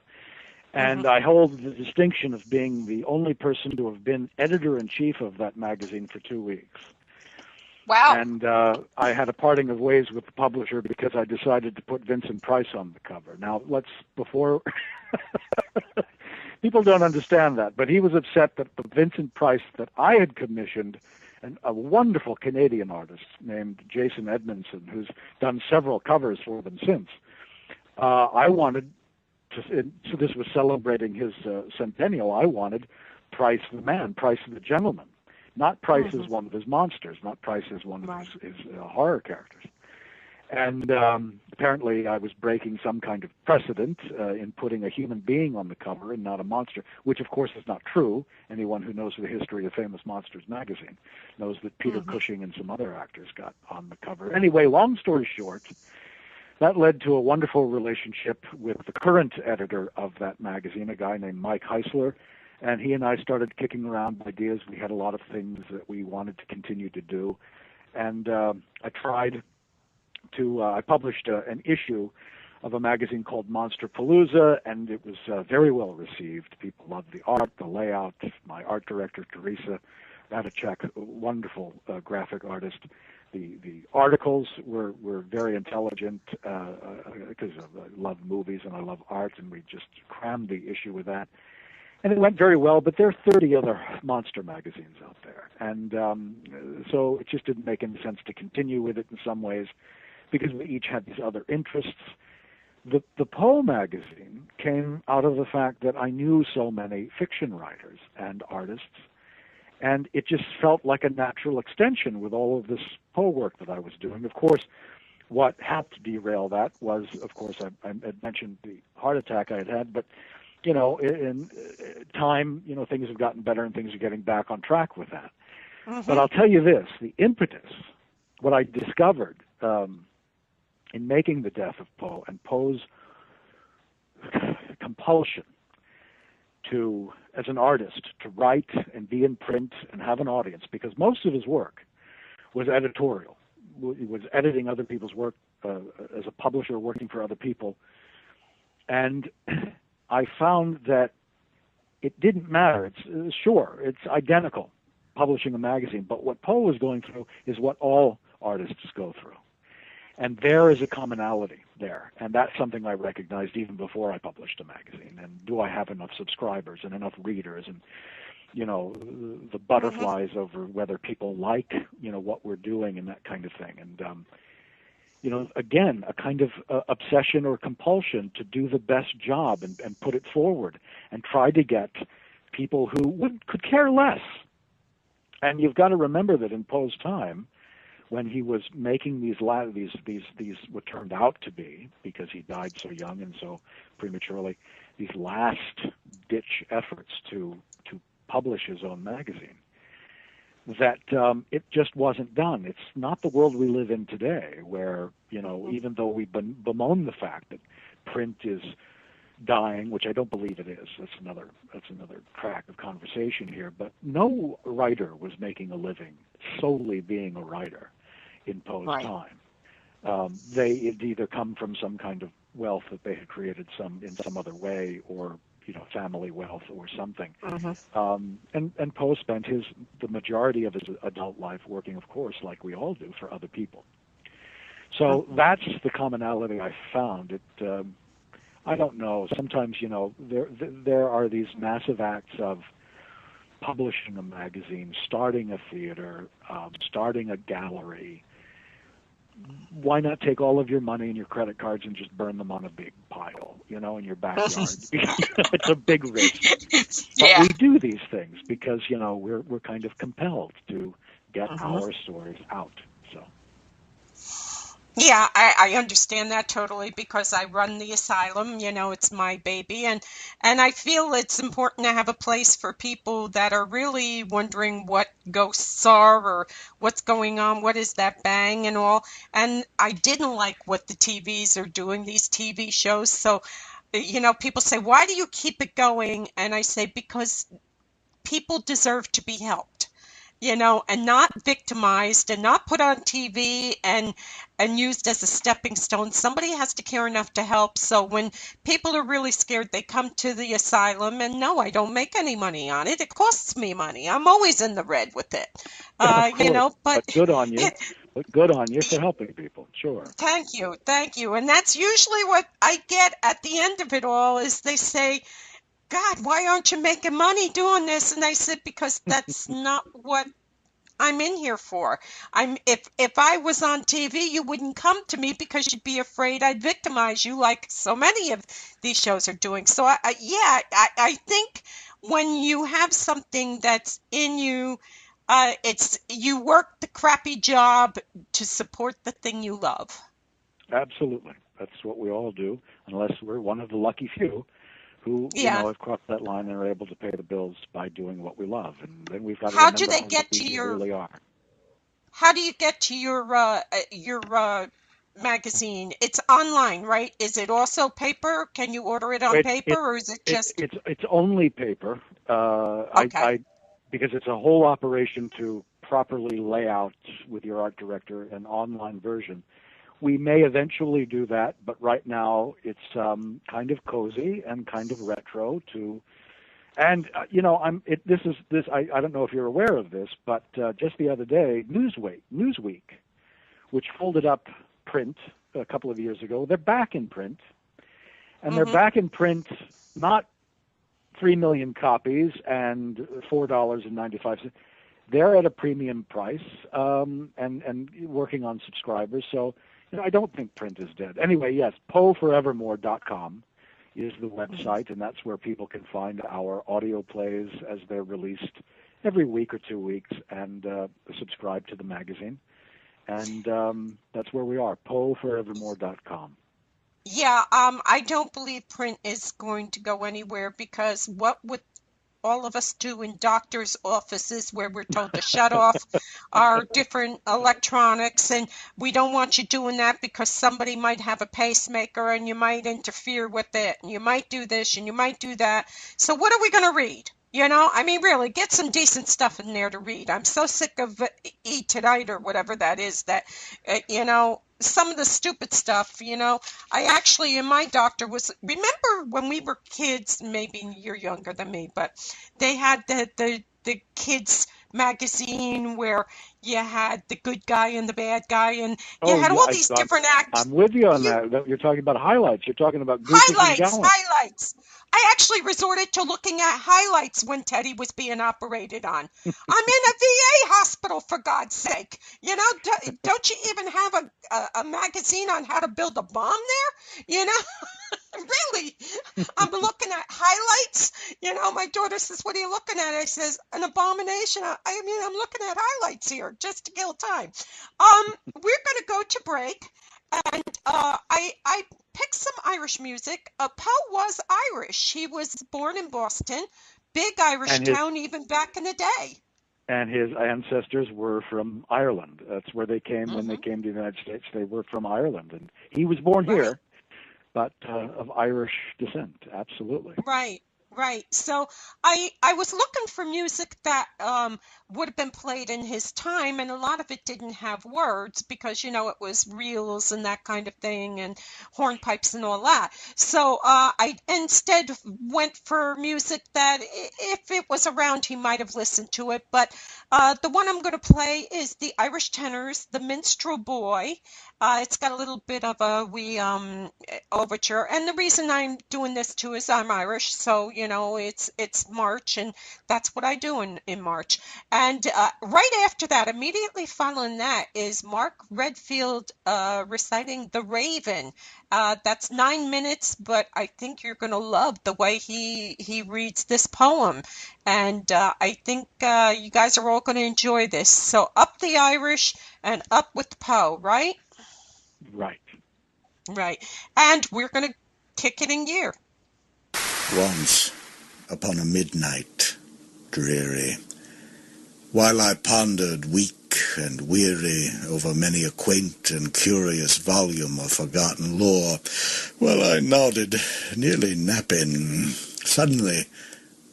And I hold the distinction of being the only person to have been editor-in-chief of that magazine for 2 weeks. Wow. And I had a parting of ways with the publisher because I decided to put Vincent Price on the cover. Now, people don't understand that, but he was upset that the Vincent Price that I had commissioned, and a wonderful Canadian artist named Jason Edmondson, who's done several covers for them since, I wanted to, so this was celebrating his centennial, I wanted Price the man, Price the gentleman. Not Price as one of his monsters, not Price as one of his horror characters. And apparently I was breaking some kind of precedent in putting a human being on the cover and not a monster, which of course is not true. Anyone who knows the history of Famous Monsters magazine knows that Peter Cushing and some other actors got on the cover. Anyway, long story short, that led to a wonderful relationship with the current editor of that magazine, a guy named Mike Heisler. And he and I started kicking around ideas. We had a lot of things that we wanted to continue to do. And I published an issue of a magazine called Monsterpalooza, and it was very well received. People loved the art, the layout. My art director, Teresa Radicek, a wonderful graphic artist. The articles were very intelligent because I love movies and I love art, and we just crammed the issue with that. And it went very well, but there are 30 other monster magazines out there. And so it just didn't make any sense to continue with it in some ways because we each had these other interests. The Poe magazine came out of the fact that I knew so many fiction writers and artists, and it just felt like a natural extension with all of this Poe work that I was doing. Of course, what helped derail that was, of course, I had mentioned the heart attack I had had, but in time, things have gotten better and things are getting back on track with that. But I'll tell you this, the impetus, what I discovered in making The Death of Poe and Poe's compulsion to, as an artist, to write and be in print and have an audience, because most of his work was editorial. He was editing other people's work as a publisher, working for other people. And I found that it didn't matter. It's identical, publishing a magazine, but what Poe was going through is what all artists go through. And there is a commonality there, and that's something I recognized even before I published a magazine. And do I have enough subscribers and enough readers, and the butterflies over whether people like what we're doing and that kind of thing. And again, a kind of obsession or compulsion to do the best job and put it forward and try to get people who could care less. And you've got to remember that in Poe's time, when he was making these what turned out to be, because he died so young and so prematurely, these last-ditch efforts to publish his own magazine, that it just wasn't done. It's not the world we live in today, where even though we bemoan the fact that print is dying, which I don't believe it is. That's another track of conversation here. But no writer was making a living solely being a writer in Poe's time. They had either come from some kind of wealth that they had created in some other way, or family wealth or something. And Poe spent the majority of his adult life working, of course, like we all do, for other people. So that's the commonality I found. It, I don't know. Sometimes, there are these massive acts of publishing a magazine, starting a theater, starting a gallery. Why not take all of your money and your credit cards and just burn them on a big pile, in your backyard? It's a big risk. But we do these things because, we're kind of compelled to get our stories out. So. Yeah, I understand that totally, because I run the asylum, it's my baby, and I feel it's important to have a place for people that are really wondering what ghosts are or what's going on, what is that bang and all. And I didn't like what the TVs are doing, these TV shows. So, people say, why do you keep it going? And I say, because people deserve to be helped. And not victimized and not put on TV and used as a stepping stone. Somebody has to care enough to help. So when people are really scared, they come to the asylum, and no, I don't make any money on it. It costs me money. I'm always in the red with it. But good on you. Good on you for helping people. Sure. Thank you. And that's usually what I get at the end of it all, is they say, God, why aren't you making money doing this? And I said, because that's not what I'm in here for. If I was on TV, you wouldn't come to me because you'd be afraid I'd victimize you, like so many of these shows are doing. So I think when you have something that's in you, it's you work the crappy job to support the thing you love. Absolutely, that's what we all do, unless we're one of the lucky few who have crossed that line and are able to pay the bills by doing what we love. And then we've got to remember how lucky we really are. How do you get to your magazine? It's online, right? Is it also paper? Can you order it on paper, or is it just? It's only paper. Okay. Because it's a whole operation to properly lay out with your art director an online version. We may eventually do that, but right now it's kind of cozy and kind of retro too. And I don't know if you're aware of this, but just the other day, Newsweek, which folded up print a couple of years ago, they're back in print, and they're back in print not 3 million copies and $4.95. They're at a premium price and working on subscribers. So I don't think print is dead. Anyway, yes, PoeForevermore.com is the website, and that's where people can find our audio plays as they're released every week or 2 weeks, and subscribe to the magazine. And that's where we are, PoeForevermore.com. Yeah, I don't believe print is going to go anywhere, because what would all of us do in doctors' offices where we're told to shut off our different electronics, and we don't want you doing that because somebody might have a pacemaker and you might interfere with it, and you might do this and you might do that. So what are we going to read? I mean, really, get some decent stuff in there to read. I'm so sick of E Tonight or whatever that is, that, some of the stupid stuff, I actually, in my doctor remember when we were kids, maybe you're younger than me, but they had the kids magazine where you had the good guy and the bad guy, and you had all these different acts. I'm with you on that. You're talking about highlights. You're talking about goofers and gallants. Highlights. I actually resorted to looking at highlights when Teddy was being operated on. I'm in a VA hospital, for God's sake. Don't you even have a magazine on how to build a bomb there? Really, I'm looking at highlights. My daughter says, "What are you looking at?" I says, "An abomination." I'm looking at highlights here just to kill time. We're going to go to break, and I picked some Irish music. Poe was Irish. He was born in Boston, big Irish town even back in the day. And his ancestors were from Ireland. That's where they came when they came to the United States. They were from Ireland, and he was born here, but of Irish descent, absolutely. Right. So I was looking for music that would have been played in his time, and a lot of it didn't have words because, it was reels and that kind of thing and hornpipes and all that. So I instead went for music that if it was around, he might have listened to it. But the one I'm going to play is the Irish Tenors, The Minstrel Boy. It's got a little bit of a wee overture, and the reason I'm doing this too is I'm Irish, so it's March, and that's what I do in March. And right after that, immediately following that, is Mark Redfield reciting The Raven. That's 9 minutes, but I think you're going to love the way he reads this poem, and I think you guys are all going to enjoy this. So up the Irish and up with Poe, right? Right. And we're going to kick it in gear. Once, upon a midnight dreary, while I pondered weak and weary over many a quaint and curious volume of forgotten lore, while I nodded, nearly napping, suddenly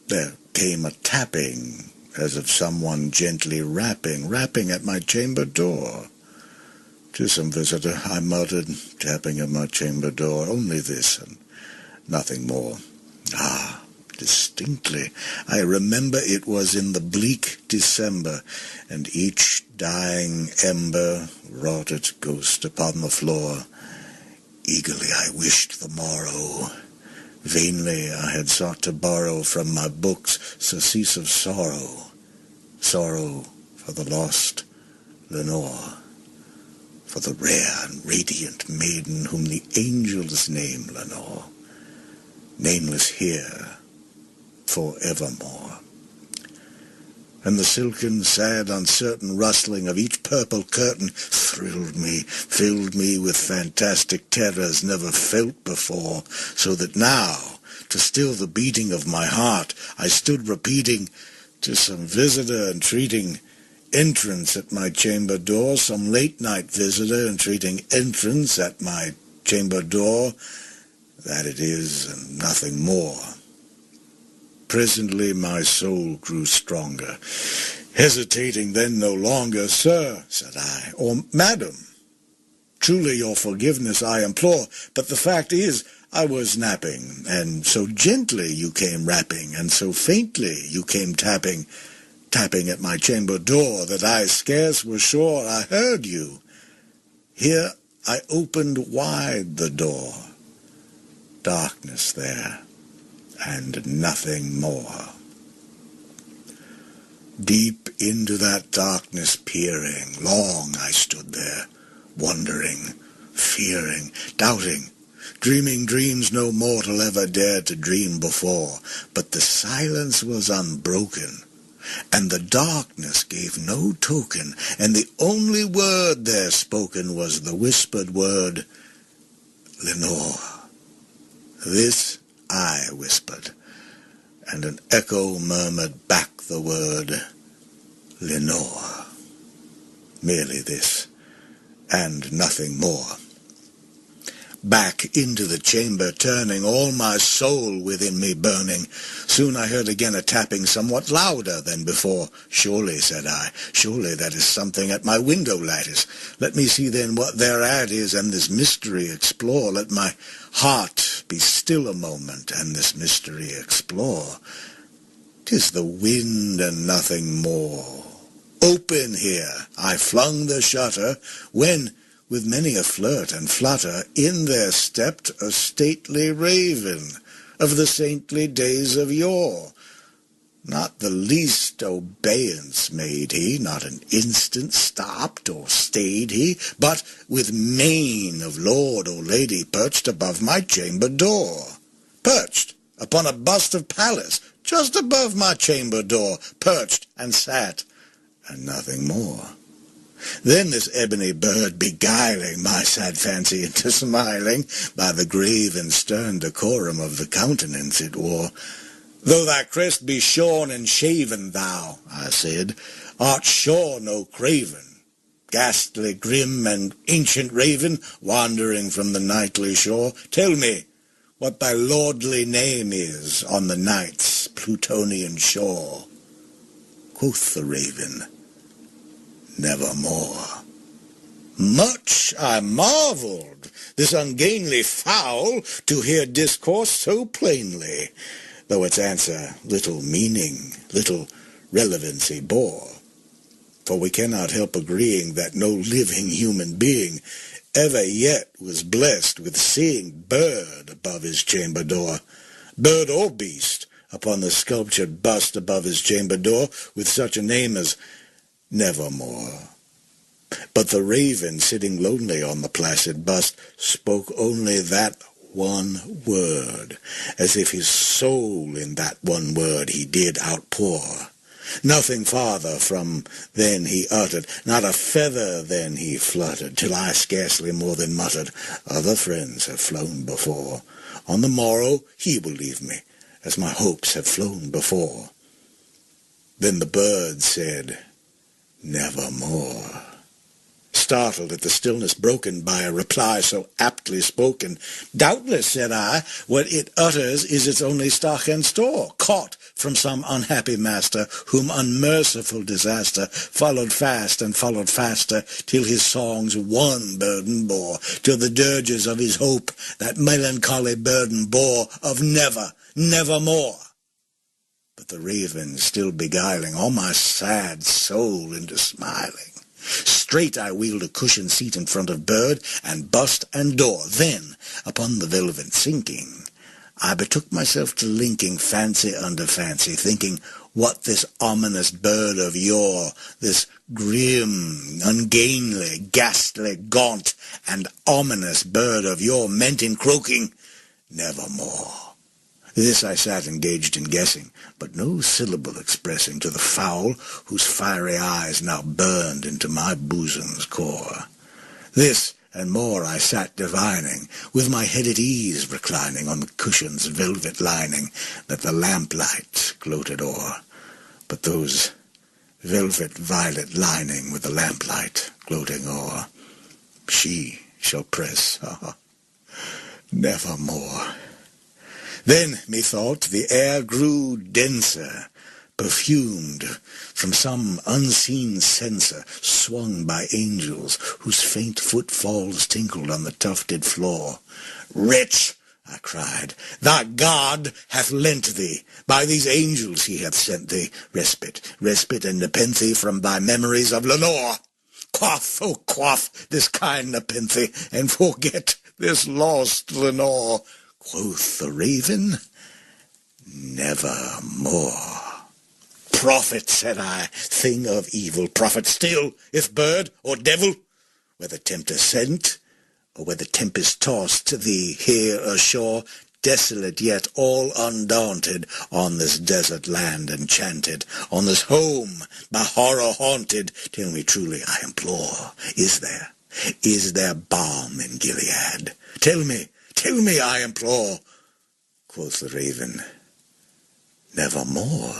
there came a tapping, as of someone gently rapping at my chamber door. "'Tis some visitor," I muttered, tapping at my chamber door. "Only this, and nothing more." Distinctly, I remember it was in the bleak December, and each dying ember wrought its ghost upon the floor. Eagerly I wished the morrow. Vainly I had sought to borrow from my books surcease of sorrow for the lost Lenore, for the rare and radiant maiden whom the angels name Lenore, nameless here forevermore. And the silken, sad, uncertain rustling of each purple curtain thrilled me, filled me with fantastic terrors never felt before, so that now, to still the beating of my heart, I stood repeating, "'Tis some visitor entreating entrance at my chamber door, some late-night visitor entreating entrance at my chamber door. That it is, and nothing more." Presently my soul grew stronger. Hesitating then no longer, "Sir," said I, or "Madam, truly your forgiveness I implore, but the fact is I was napping, and so gently you came rapping, and so faintly you came tapping at my chamber door, that I scarce was sure I heard you. Here I opened wide the door. Darkness there, and nothing more. Deep into that darkness peering, long I stood there, wondering, fearing, doubting, dreaming dreams no mortal ever dared to dream before. But the silence was unbroken, and the darkness gave no token, and the only word there spoken was the whispered word, Lenore. This I whispered, and an echo murmured back the word, Lenore. Merely this, and nothing more. Back into the chamber turning, all my soul within me burning. Soon I heard again a tapping somewhat louder than before. Surely, said I, surely that is something at my window lattice. Let me see then what thereat is, and this mystery explore. Let my heart be still a moment, and this mystery explore. 'Tis the wind and nothing more. Open here, I flung the shutter, when, with many a flirt and flutter, in there stepped a stately raven of the saintly days of yore. Not the least obeyance made he, not an instant stopped or stayed he, but with mane of lord or lady perched above my chamber door. Perched upon a bust of Pallas, just above my chamber door, perched and sat, and nothing more. Then this ebony bird, beguiling my sad fancy into smiling, by the grave and stern decorum of the countenance it wore, Though thy crest be shorn and shaven, thou, I said, art sure no craven, ghastly, grim, and ancient raven, wandering from the nightly shore. Tell me what thy lordly name is on the night's Plutonian shore. Quoth the raven, Nevermore. Much I marvelled, this ungainly fowl, to hear discourse so plainly, though its answer little meaning, little relevancy bore. For we cannot help agreeing that no living human being ever yet was blessed with seeing bird above his chamber door, bird or beast upon the sculptured bust above his chamber door, with such a name as Nevermore. But the raven, sitting lonely on the placid bust, spoke only that one word, as if his soul in that one word he did outpour. Nothing farther from then he uttered, not a feather then he fluttered, till I scarcely more than muttered, Other friends have flown before. On the morrow he will leave me, as my hopes have flown before. Then the bird said, Nevermore. Startled at the stillness broken by a reply so aptly spoken, Doubtless, said I, what it utters is its only stock and store, caught from some unhappy master, whom unmerciful disaster followed fast and followed faster, till his songs one burden bore, till the dirges of his hope that melancholy burden bore of never, nevermore. But the raven, still beguiling all my sad soul into smiling, straight I wheeled a cushioned seat in front of bird and bust and door. Then, upon the velvet sinking, I betook myself to linking fancy under fancy, thinking what this ominous bird of yore, this grim, ungainly, ghastly, gaunt, and ominous bird of yore meant in croaking, Nevermore. This I sat engaged in guessing, but no syllable expressing to the fowl whose fiery eyes now burned into my bosom's core. This and more I sat divining, with my head at ease reclining on the cushion's velvet lining that the lamplight gloated o'er. But those velvet violet lining with the lamplight gloating o'er, she shall press, nevermore. Then, methought, the air grew denser, perfumed from some unseen censer, swung by angels whose faint footfalls tinkled on the tufted floor. Wretch, I cried, thy God hath lent thee, by these angels he hath sent thee, respite, respite and nepenthe from thy memories of Lenore. Quaff, oh quaff, this kind nepenthe, and forget this lost Lenore. Quoth the raven, nevermore. Prophet, said I, thing of evil, prophet still, if bird or devil, whether tempter sent, or whether tempest tossed thee here ashore, desolate yet all undaunted, on this desert land enchanted, on this home by horror haunted, tell me truly, I implore, is there balm in Gilead? Tell me, I implore. Quoth the raven, nevermore.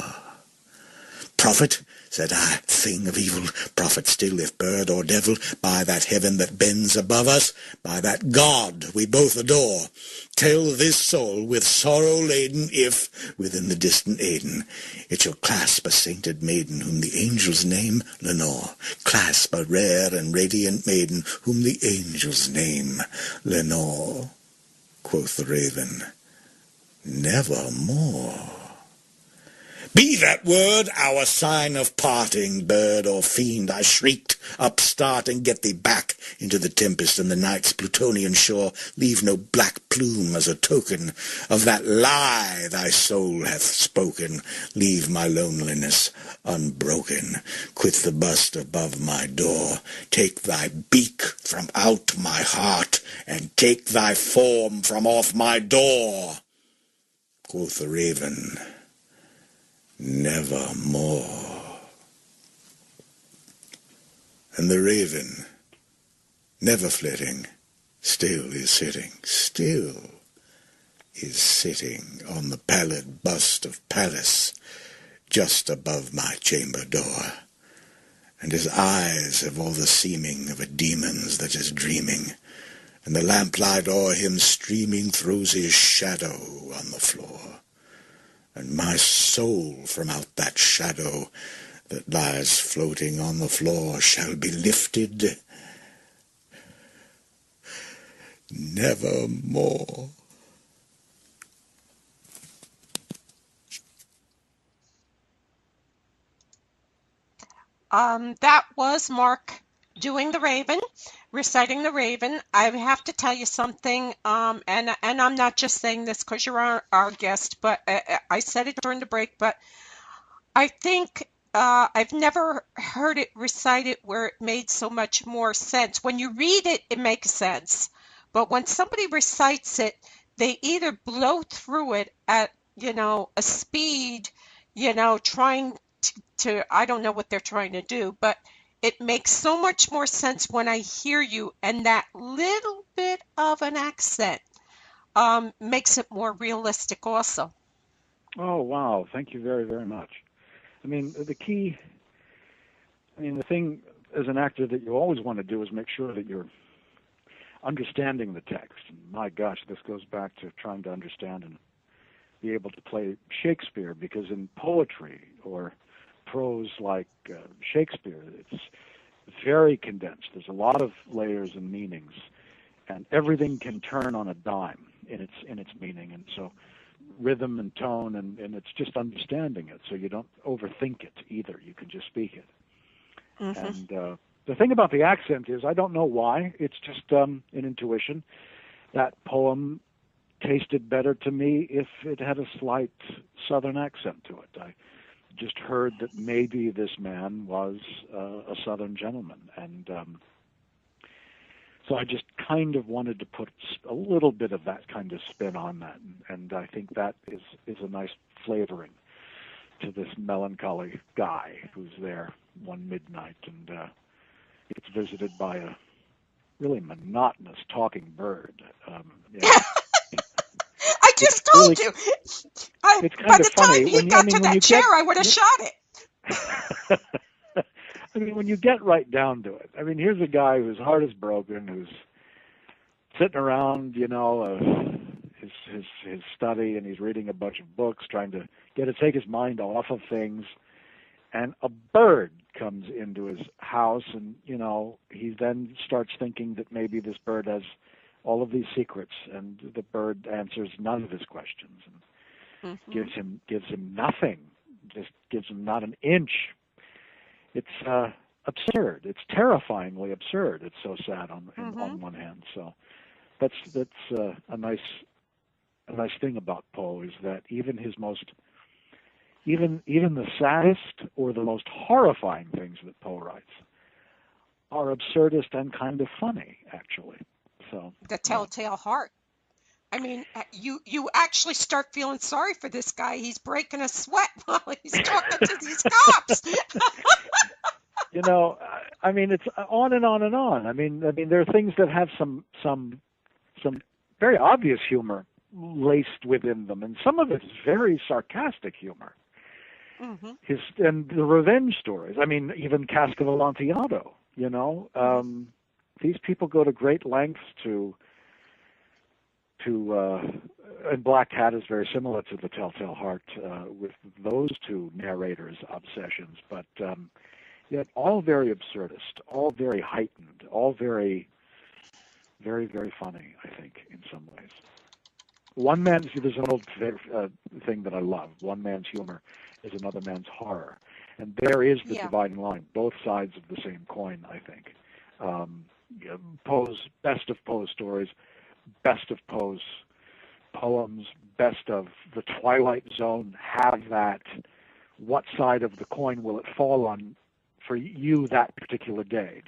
Prophet, said I, thing of evil, prophet still, if bird or devil, by that heaven that bends above us, by that God we both adore, tell this soul with sorrow laden, if, within the distant Aden, it shall clasp a sainted maiden, whom the angels name Lenore, clasp a rare and radiant maiden, whom the angels name Lenore. Quoth the raven, nevermore. Be that word our sign of parting, bird or fiend, I shrieked, upstarting, get thee back into the tempest and the night's Plutonian shore, leave no black plume as a token of that lie thy soul hath spoken, leave my loneliness unbroken, quit the bust above my door, take thy beak from out my heart, and take thy form from off my door. Quoth the raven, nevermore. And the raven, never flitting, still is sitting on the pallid bust of Pallas, just above my chamber door, and his eyes have all the seeming of a demon's that is dreaming, and the lamplight o'er him streaming throws his shadow on the floor. And my soul from out that shadow that lies floating on the floor shall be lifted nevermore. That was Mark doing the Raven, reciting the Raven. I have to tell you something, and I'm not just saying this because you're our guest, but I said it during the break, but I think I've never heard it recited where it made so much more sense. When you read it, it makes sense, but when somebody recites it, they either blow through it at, a speed, trying to, I don't know what they're trying to do, but it makes so much more sense when I hear you, and that little bit of an accent makes it more realistic also. Oh, wow. Thank you very, very much. I mean, the thing as an actor that you always want to do is make sure that you're understanding the text. And my gosh, this goes back to trying to understand and be able to play Shakespeare, because in poetry or prose like Shakespeare, it's very condensed. There's a lot of layers and meanings, and everything can turn on a dime in its meaning. And so rhythm and tone, and it's just understanding it, so you don't overthink it either. You can just speak it. Mm-hmm. And the thing about the accent is, I don't know why. It's just an intuition. That poem tasted better to me if it had a slight Southern accent to it. I just heard that maybe this man was a Southern gentleman, and so I just kind of wanted to put a little bit of that kind of spin on that, and I think that is a nice flavoring to this melancholy guy who's there one midnight and gets visited by a really monotonous talking bird. I just told really, you. It's kind by of the funny. time you got to that chair, I would have shot it. I mean, when you get right down to it, I mean, here's a guy whose heart is broken, who's sitting around, his study, and he's reading a bunch of books, trying to take his mind off of things, and a bird comes into his house, and he then starts thinking that maybe this bird has all of these secrets, and the bird answers none of his questions, and gives him nothing, just gives him not an inch. It's absurd. It's terrifyingly absurd. It's so sad on one hand. So that's a nice nice thing about Poe is that even the saddest or the most horrifying things that Poe writes are absurdist and kind of funny, actually. So The Telltale Heart. I mean, you actually start feeling sorry for this guy. He's breaking a sweat while he's talking to these cops. I mean, it's on and on and on. I mean, there are things that have some very obvious humor laced within them, and some of it is very sarcastic humor. Mm-hmm. And the revenge stories. I mean, even Cask of Amontillado. These people go to great lengths to. And Black Cat is very similar to the Telltale Heart with those two narrators' obsessions, but yet all very absurdist, all very heightened, all very, very, very funny, I think, in some ways. There's an old thing that I love. One man's humor is another man's horror. And there is the dividing line, both sides of the same coin, I think. Best of Poe's stories, best of Poe's poems, best of the Twilight Zone have that. What side of the coin will it fall on for you that particular day?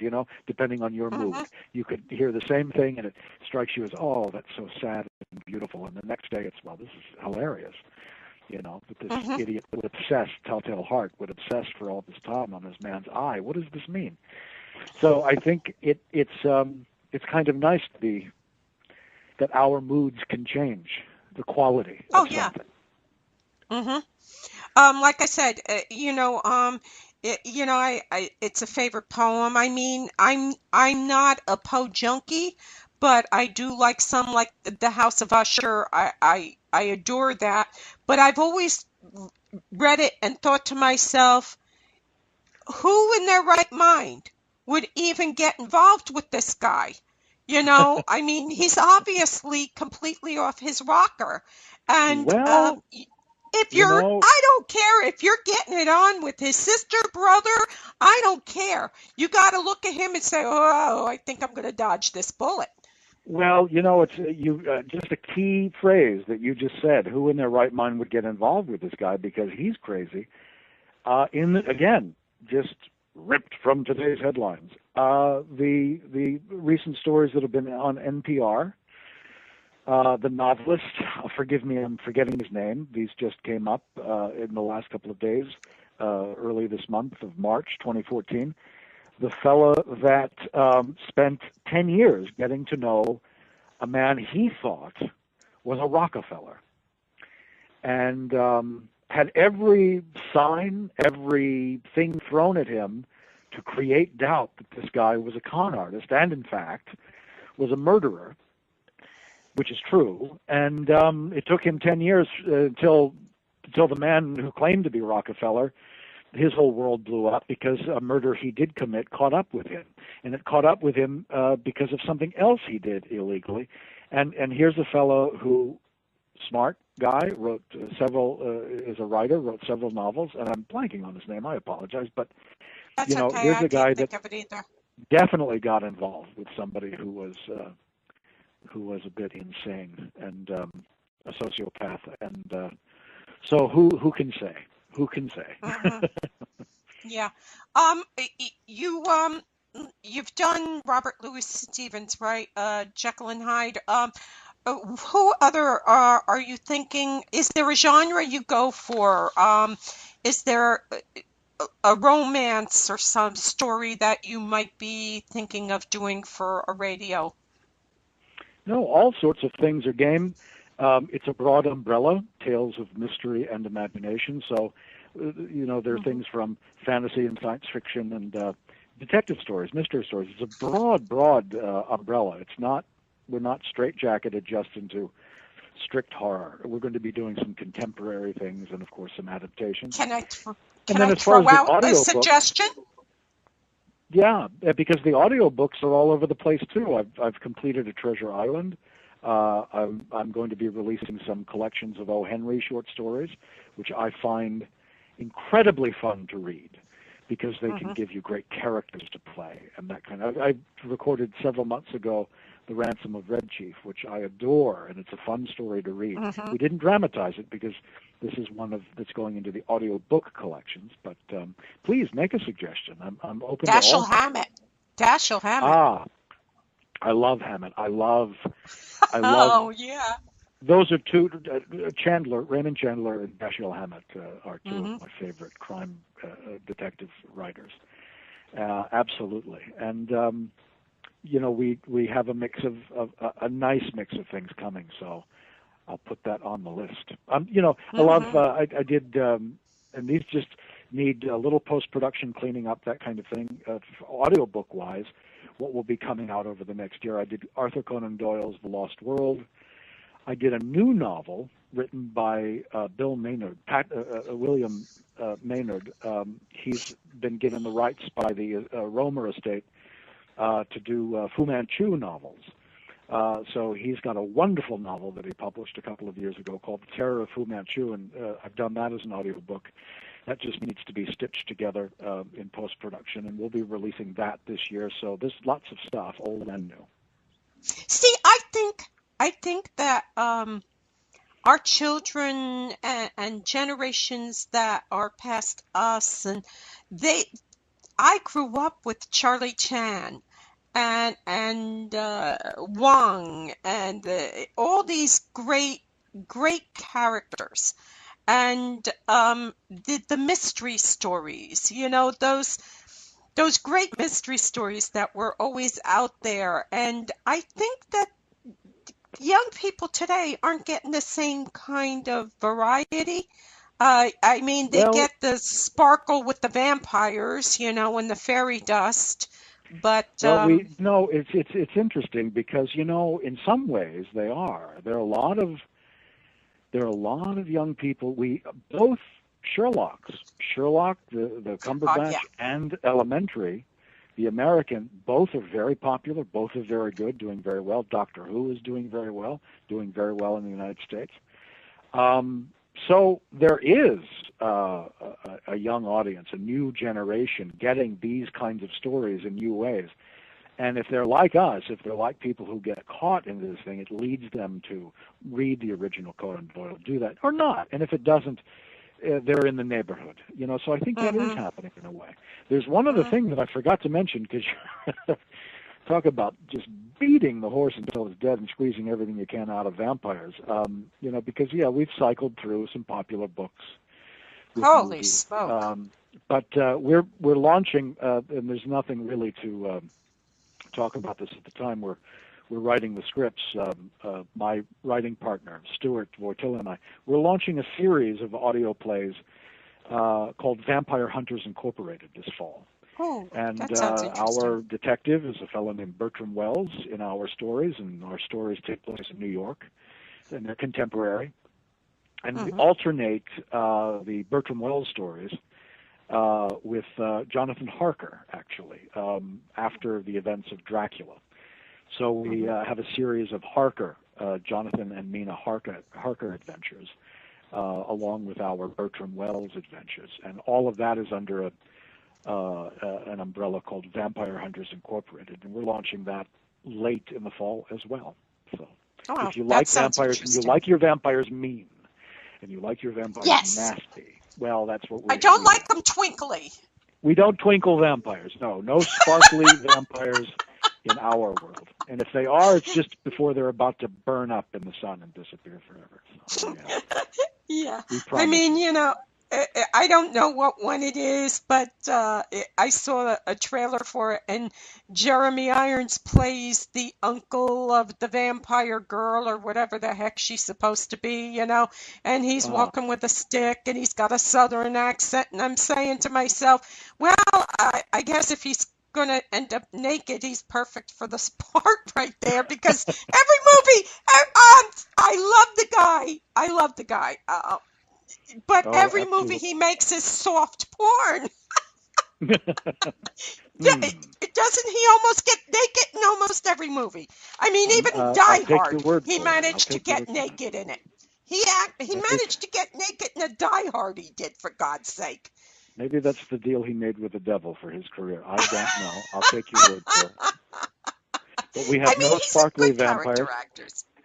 Depending on your mood. You could hear the same thing and it strikes you as, oh, that's so sad and beautiful. And the next day it's, well, this is hilarious. That this idiot would obsess, Telltale Heart would obsess for all this time on this man's eye. What does this mean? So I think it's kind of nice to be that our moods can change the quality of something. Like I said, it's a favorite poem. I mean, I'm not a Poe junkie, but I do like some, like The House of Usher. I adore that. But I've always read it and thought to myself, who in their right mind would even get involved with this guy? I mean, he's obviously completely off his rocker. And if you're, I don't care if you're getting it on with his sister, brother, I don't care. You got to look at him and say, oh, I think I'm going to dodge this bullet. Well, it's just a key phrase that you just said. Who in their right mind would get involved with this guy because he's crazy? Again, just ripped from today's headlines. The recent stories that have been on NPR. The novelist, forgive me, I'm forgetting his name. These just came up in the last couple of days, early this month of March 2014. The fellow that spent 10 years getting to know a man he thought was a Rockefeller, and had every sign, everything thrown at him to create doubt that this guy was a con artist and, in fact, was a murderer, which is true. And it took him 10 years until the man who claimed to be Rockefeller, his whole world blew up because a murder he did commit caught up with him. And it caught up with him because of something else he did illegally. And here's a fellow who, smart guy, wrote is a writer, wrote several novels, and I'm blanking on his name, I apologize, but that's okay. Here's a guy that definitely got involved with somebody who was a bit insane and a sociopath, and so who can say? Who can say? Yeah. You've done Robert Louis Stevens, right? Jekyll and Hyde. Who other are you thinking? Is there a genre you go for? Is there a romance or some story that you might be thinking of doing for a radio? No, all sorts of things are game. It's a broad umbrella, tales of mystery and imagination. So, there are things from fantasy and science fiction and detective stories, mystery stories. It's a broad umbrella. We're not straitjacketed just into strict horror. We're going to be doing some contemporary things and, of course, some adaptations. Can I throw out a suggestion? Yeah, because the audiobooks are all over the place too. I've completed a Treasure Island. I'm going to be releasing some collections of O. Henry short stories, which I find incredibly fun to read because they can give you great characters to play and that kind of. I recorded several months ago The Ransom of Red Chief, which I adore, and it's a fun story to read. Mm-hmm. We didn't dramatize it because this is one that's going into the audio-book collections, but please make a suggestion. I'm open to all. Dashiell Hammett. Ah, I love Hammett. I love. Oh, yeah. Those are two, Raymond Chandler and Dashiell Hammett are two Mm-hmm. of my favorite crime detective writers. Absolutely. And, we have a mix of a nice mix of things coming, so I'll put that on the list. I love, I did, and these just need a little post-production cleaning up, that kind of thing. Audiobook-wise, what will be coming out over the next year, I did Arthur Conan Doyle's The Lost World. I did a new novel written by Bill Maynard, William Maynard. He's been given the rights by the Romer estate to do Fu Manchu novels. So he's got a wonderful novel that he published a couple of years ago called The Terror of Fu Manchu, and I've done that as an audiobook. That just needs to be stitched together in post-production, and we'll be releasing that this year. So there's lots of stuff, old and new. See, I think that our children and generations that are past us, and I grew up with Charlie Chan and Wong and all these great characters, and the mystery stories. Those great mystery stories that were always out there, and I think that young people today aren't getting the same kind of variety. They get the sparkle with the vampires, and the fairy dust, but it's interesting because in some ways they are. There are a lot of young people. Both Sherlock, the Cumberbatch, and Elementary, the American, both are very popular, both are very good, doing very well. Doctor Who is doing very well in the United States. So there is a young audience, a new generation getting these kinds of stories in new ways. And if they're like us, if they're like people who get caught into this thing, it leads them to read the original Conan Doyle, do that, or not. And if it doesn't, they're in the neighborhood, so I think that is happening in a way. There's one other thing that I forgot to mention, because talk about just beating the horse until it's dead and squeezing everything you can out of vampires, because, we've cycled through some popular books. Holy smoke. But we're launching, and there's nothing really to talk about this at the time. We're writing the scripts. My writing partner, Stuart Vortilla, and I, we're launching a series of audio plays called Vampire Hunters Incorporated this fall. Oh, and that sounds interesting. Our detective is a fellow named Bertram Wells in our stories, and our stories take place in New York, and they're contemporary. And we alternate the Bertram Wells stories with Jonathan Harker, actually, after the events of Dracula. So we have a series of Jonathan and Mina Harker adventures, along with our Bertram Wells adventures, and all of that is under an umbrella called Vampire Hunters Incorporated, and we're launching that late in the fall as well. So if you like vampires and you like your vampires mean, and you like your vampires nasty, well, that's what we're I don't like them twinkly. We don't twinkle vampires. No sparkly vampires in our world. And if they are, it's just before they're about to burn up in the sun and disappear forever. So, yeah. I mean, I don't know what one it is, but I saw a trailer for it, and Jeremy Irons plays the uncle of the vampire girl, or whatever the heck she's supposed to be, and he's walking with a stick, and he's got a southern accent, and I'm saying to myself, well, I guess if he's going to end up naked, he's perfect for this part right there, because every movie, I love the guy. But every movie he makes is soft porn. Doesn't he almost get naked in almost every movie? I mean, even Die Hard, he managed to get naked in it. He managed to get naked in a Die Hard, he did, for God's sake. Maybe that's the deal he made with the devil for his career. I don't know. I'll take your word for it. But we have no sparkly vampires.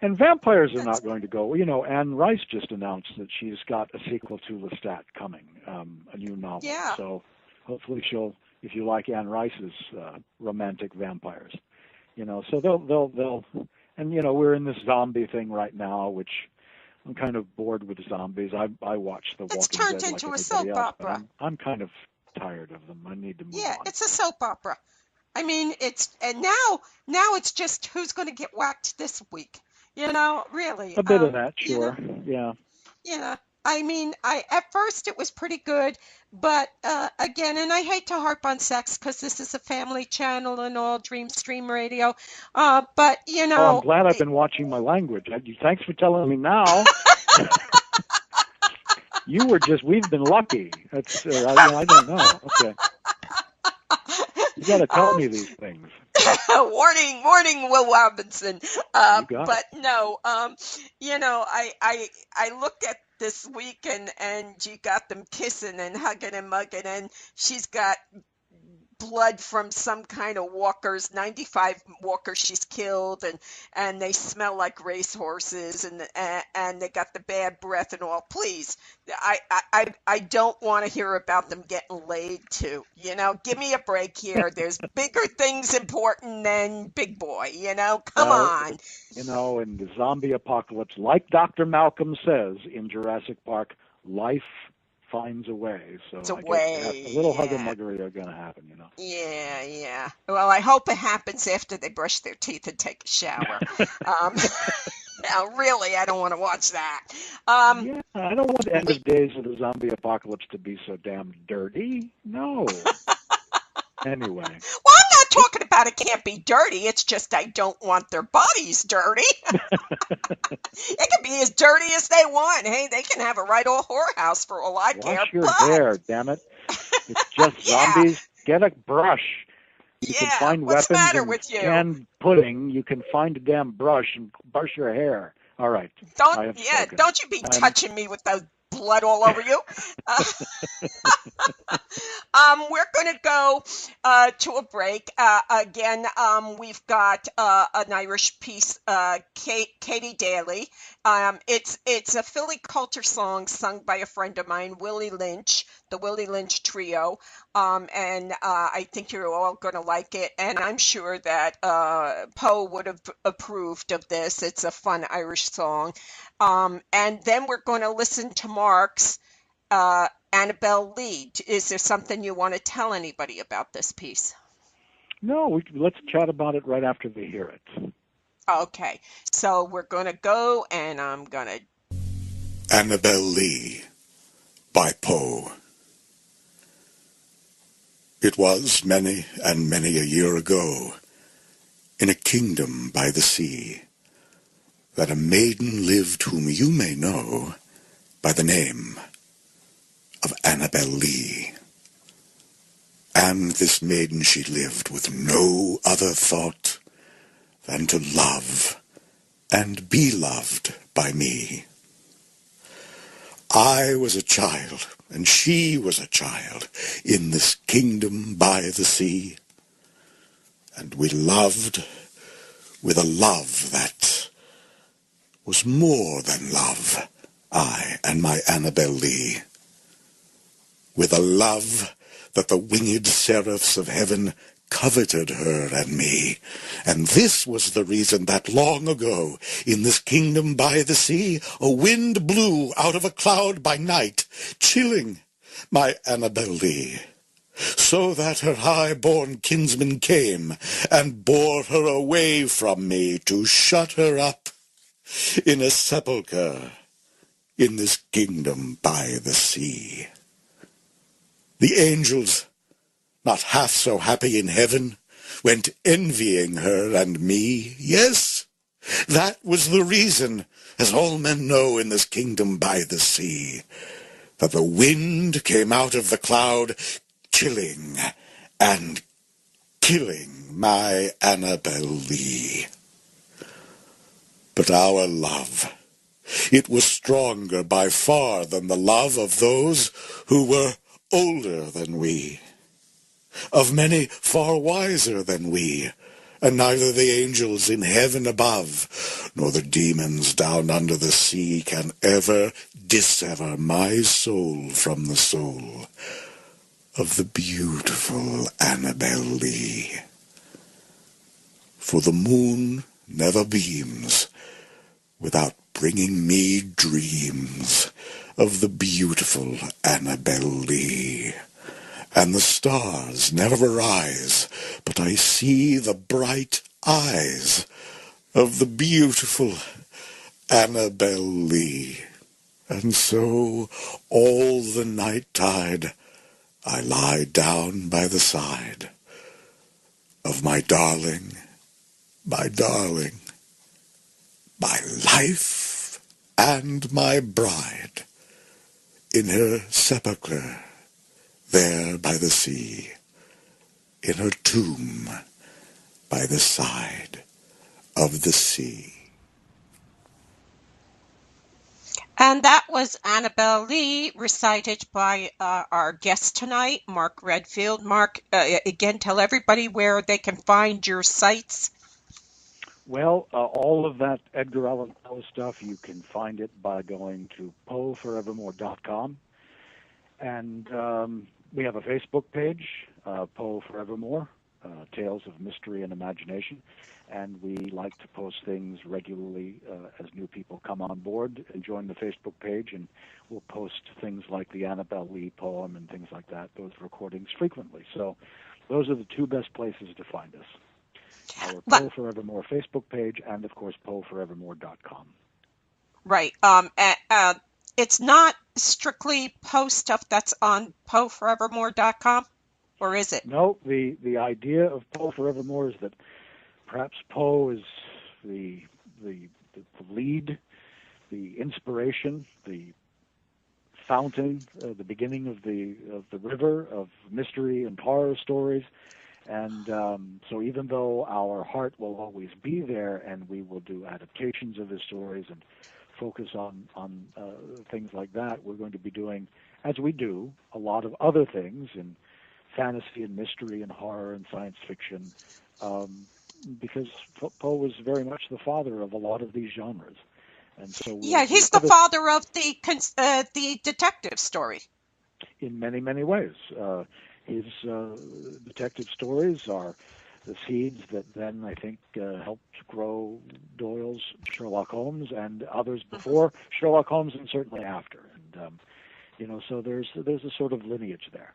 And vampires are not going to go. You know, Anne Rice just announced that she's got a sequel to Lestat coming, a new novel. Yeah. So hopefully she'll, if you like Anne Rice's romantic vampires, you know, so they'll, and you know, we're in this zombie thing right now, which I'm kind of bored with zombies. I watch The Walking Dead like everybody else. It's turned into a soap opera. I'm kind of tired of them. I need to move on. Yeah, it's a soap opera. I mean, now it's just who's going to get whacked this week. You know, really. A bit of that, sure. Yeah. Yeah. I mean, at first it was pretty good, but again, and I hate to harp on sex because this is a family channel and all, Dream Stream Radio, but you know. Oh, I'm glad I've been watching my language. Thanks for telling me now. We've been lucky. That's, I don't know. Okay. You got to tell me these things. warning, Will Robinson. But no, you know, I look at this week and you got them kissing and hugging and mugging, and she's got blood from some kind of walkers, 95 walkers she's killed, and they smell like racehorses, and they got the bad breath and all. Please, I don't want to hear about them getting laid too. You know, give me a break here. There's bigger things important than Big Boy. You know, come on. You know, in the zombie apocalypse, like Dr. Malcolm says in Jurassic Park, life finds a way. So a little hugger-muggery are going to happen, you know. Yeah. Well, I hope it happens after they brush their teeth and take a shower. Now, really, I don't want to watch that. Yeah, I don't want the end of days of the zombie apocalypse to be so damn dirty. No. Anyway. Well, I'm not talking about it can't be dirty. It's just I don't want their bodies dirty. It can be as dirty as they want. Hey, they can have a right old whorehouse for all I care. Wash your hair, damn it. It's just zombies. Get a brush. You can find what's weapons the matter in with you? canned pudding. You can find a damn brush and brush your hair. All right. Don't you be touching me with those blood all over you. We're going to go to a break. Again, we've got an Irish piece, Katie Daly. It's a Philly culture song sung by a friend of mine, Willie Lynch, the Willie Lynch Trio. And I think you're all going to like it. And I'm sure that Poe would have approved of this. It's a fun Irish song. And then we're going to listen to Mark's Annabelle Lee. Is there something you want to tell anybody about this piece? No, let's chat about it right after they hear it. Okay, so we're going to go, and I'm going to... Annabelle Lee by Poe. It was many and many a year ago, in a kingdom by the sea, that a maiden lived whom you may know by the name of Annabelle Lee. And this maiden she lived with no other thought than to love and be loved by me. I was a child, and she was a child, in this kingdom by the sea, and we loved with a love that was more than love, I and my Annabelle Lee, with a love that the winged seraphs of heaven coveted her and me. And this was the reason that long ago, in this kingdom by the sea, a wind blew out of a cloud by night, chilling my Annabelle Lee, so that her high-born kinsman came and bore her away from me to shut her up in a sepulchre in this kingdom by the sea. The angels, not half so happy in heaven, went envying her and me. Yes, that was the reason, as all men know in this kingdom by the sea, that the wind came out of the cloud, chilling and killing my Annabelle Lee. But our love, it was stronger by far than the love of those who were older than we, of many far wiser than we, and neither the angels in heaven above, nor the demons down under the sea can ever dissever my soul from the soul of the beautiful Annabel Lee. For the moon never beams without bringing me dreams of the beautiful Annabel Lee. And the stars never rise, but I see the bright eyes of the beautiful Annabel Lee. And so all the night tide I lie down by the side of my darling, my life and my bride, in her sepulchre there by the sea, in her tomb by the side of the sea. And that was Annabel Lee, recited by our guest tonight, Mark Redfield. Mark, again, tell everybody where they can find your sites. Well, all of that Edgar Allan Poe stuff, you can find it by going to poeforevermore.com. And we have a Facebook page, Poe Forevermore, Tales of Mystery and Imagination. And we like to post things regularly as new people come on board and join the Facebook page. And we'll post things like the Annabel Lee poem and things like that, those recordings frequently. So those are the two best places to find us. Our Poe Forevermore Facebook page and, of course, poeforevermore.com. Right. It's not strictly Poe stuff that's on poeforevermore.com, or is it? No, the idea of Poe Forevermore is that perhaps Poe is the lead, the inspiration, the fountain, the beginning of the river of mystery and horror stories. And so even though our heart will always be there and we will do adaptations of his stories and focus on things like that, we're going to be doing, as we do, a lot of other things in fantasy and mystery and horror and science fiction, because Poe was very much the father of a lot of these genres. And so he's the father of the detective story. In many, many ways. His detective stories are the seeds that then, I think, helped grow Doyle's Sherlock Holmes and others before Sherlock Holmes and certainly after. And, so there's a sort of lineage there.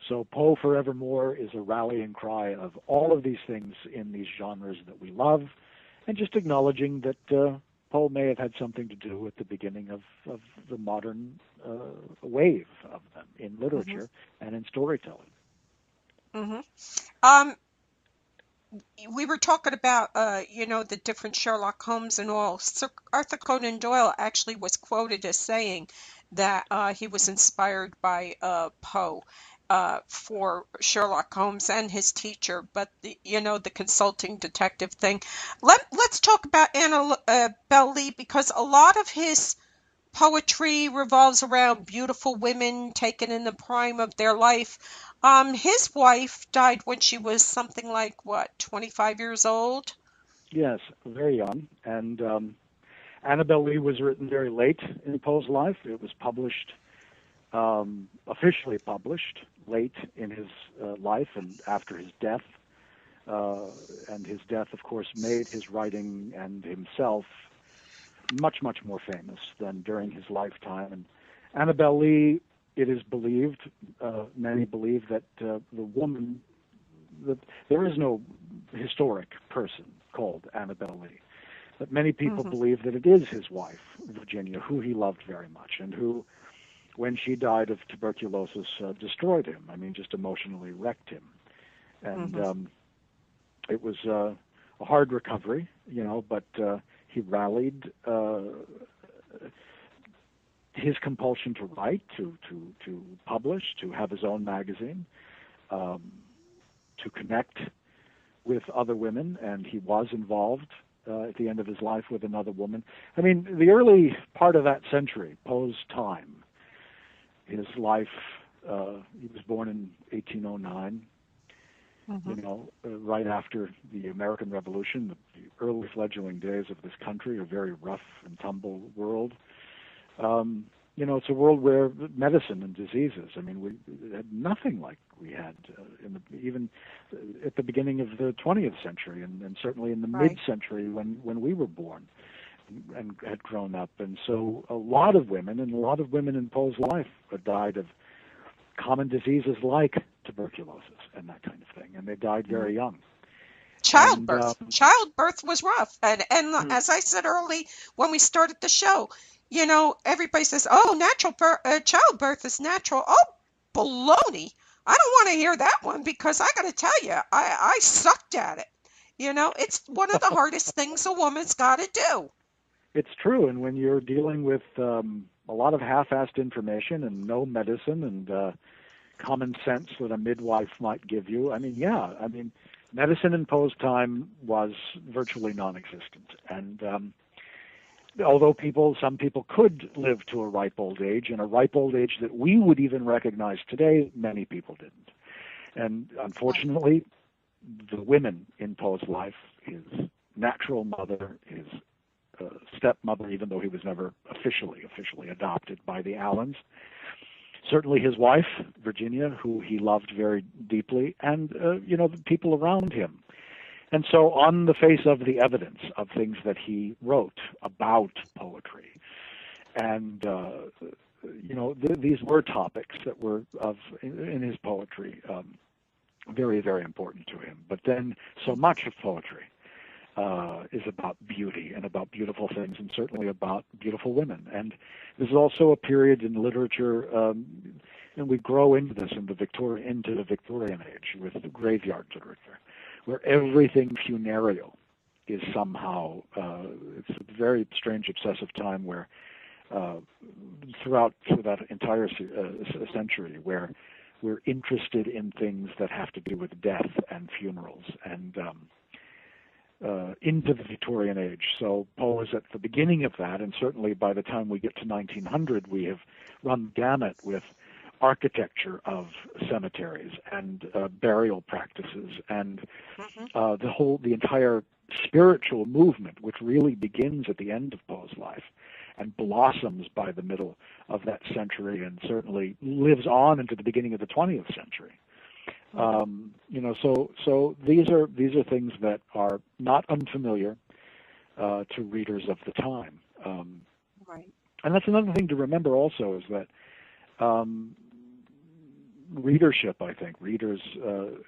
So Poe Forevermore is a rallying cry of all of these things in these genres that we love, and just acknowledging that Poe may have had something to do with the beginning of the modern wave of them in literature and in storytelling. We were talking about, the different Sherlock Holmes and all. Sir Arthur Conan Doyle actually was quoted as saying that he was inspired by Poe for Sherlock Holmes and his teacher, but the consulting detective thing. Let's talk about Annabel Lee, because a lot of his poetry revolves around beautiful women taken in the prime of their life. His wife died when she was something like, 25 years old? Yes, very young. And Annabel Lee was written very late in Poe's life. It was published, officially published, late in his life and after his death. And his death, of course, made his writing and himself much, much more famous than during his lifetime. And Annabel Lee, it is believed, many believe that the woman, that there is no historic person called Annabel Lee, but many people believe that it is his wife, Virginia, who he loved very much, and who, when she died of tuberculosis, destroyed him. I mean, just emotionally wrecked him. And it was a hard recovery, but he rallied his compulsion to write, to publish, to have his own magazine, to connect with other women, and he was involved at the end of his life with another woman. I mean, the early part of that century, Poe's time, his life, he was born in 1809. right after the American Revolution, the early fledgling days of this country, a very rough and tumble world. It's a world where medicine and diseases, we had nothing like we had even at the beginning of the 20th century, and certainly in the mid-century when we were born and had grown up. And so a lot of women in Poe's life died of common diseases like tuberculosis and that kind of thing, and they died very young. Childbirth was rough, and as I said early when we started the show, everybody says, "Oh, childbirth is natural." Oh, baloney! I don't want to hear that one, because I got to tell you, I sucked at it. It's one of the hardest things a woman's got to do. It's true, and when you're dealing with a lot of half-assed information and no medicine and common sense that a midwife might give you, medicine in Poe's time was virtually non-existent. And although some people could live to a ripe old age, and a ripe old age that we would even recognize today, many people didn't. And unfortunately, the women in Poe's life, his natural mother, his stepmother, even though he was never officially adopted by the Allens, certainly his wife, Virginia, who he loved very deeply, and the people around him. And so on the face of the evidence of things that he wrote about poetry, and these were topics that were in his poetry very, very important to him. But then so much of poetry is about beauty and about beautiful things, and certainly about beautiful women. And this is also a period in literature, and we grow into this into the Victorian age with the graveyard literature, where everything funereal is somehow, it's a very strange obsessive time where throughout that entire century, where we're interested in things that have to do with death and funerals, and into the Victorian age. So Poe is at the beginning of that, and certainly by the time we get to 1900, we have run the gamut with architecture of cemeteries and burial practices, and the entire spiritual movement, which really begins at the end of Poe's life and blossoms by the middle of that century, and certainly lives on into the beginning of the 20th century. So these are things that are not unfamiliar to readers of the time. And that's another thing to remember also, is that readership, I think, readers,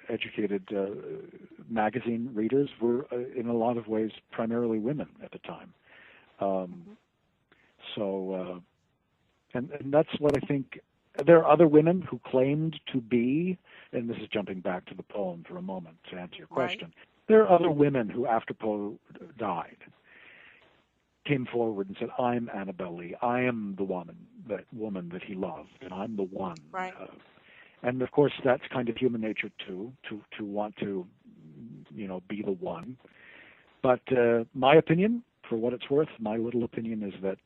educated magazine readers were in a lot of ways primarily women at the time. And that's what I think. There are other women who claimed to be, and this is jumping back to the poem for a moment to answer your question. There are other women who, after Poe died, came forward and said, "I'm Annabel Lee. I am the woman that he loved, and I'm the one." And of course, that's kind of human nature too, to want to, be the one. But my opinion, for what it's worth, my little opinion is that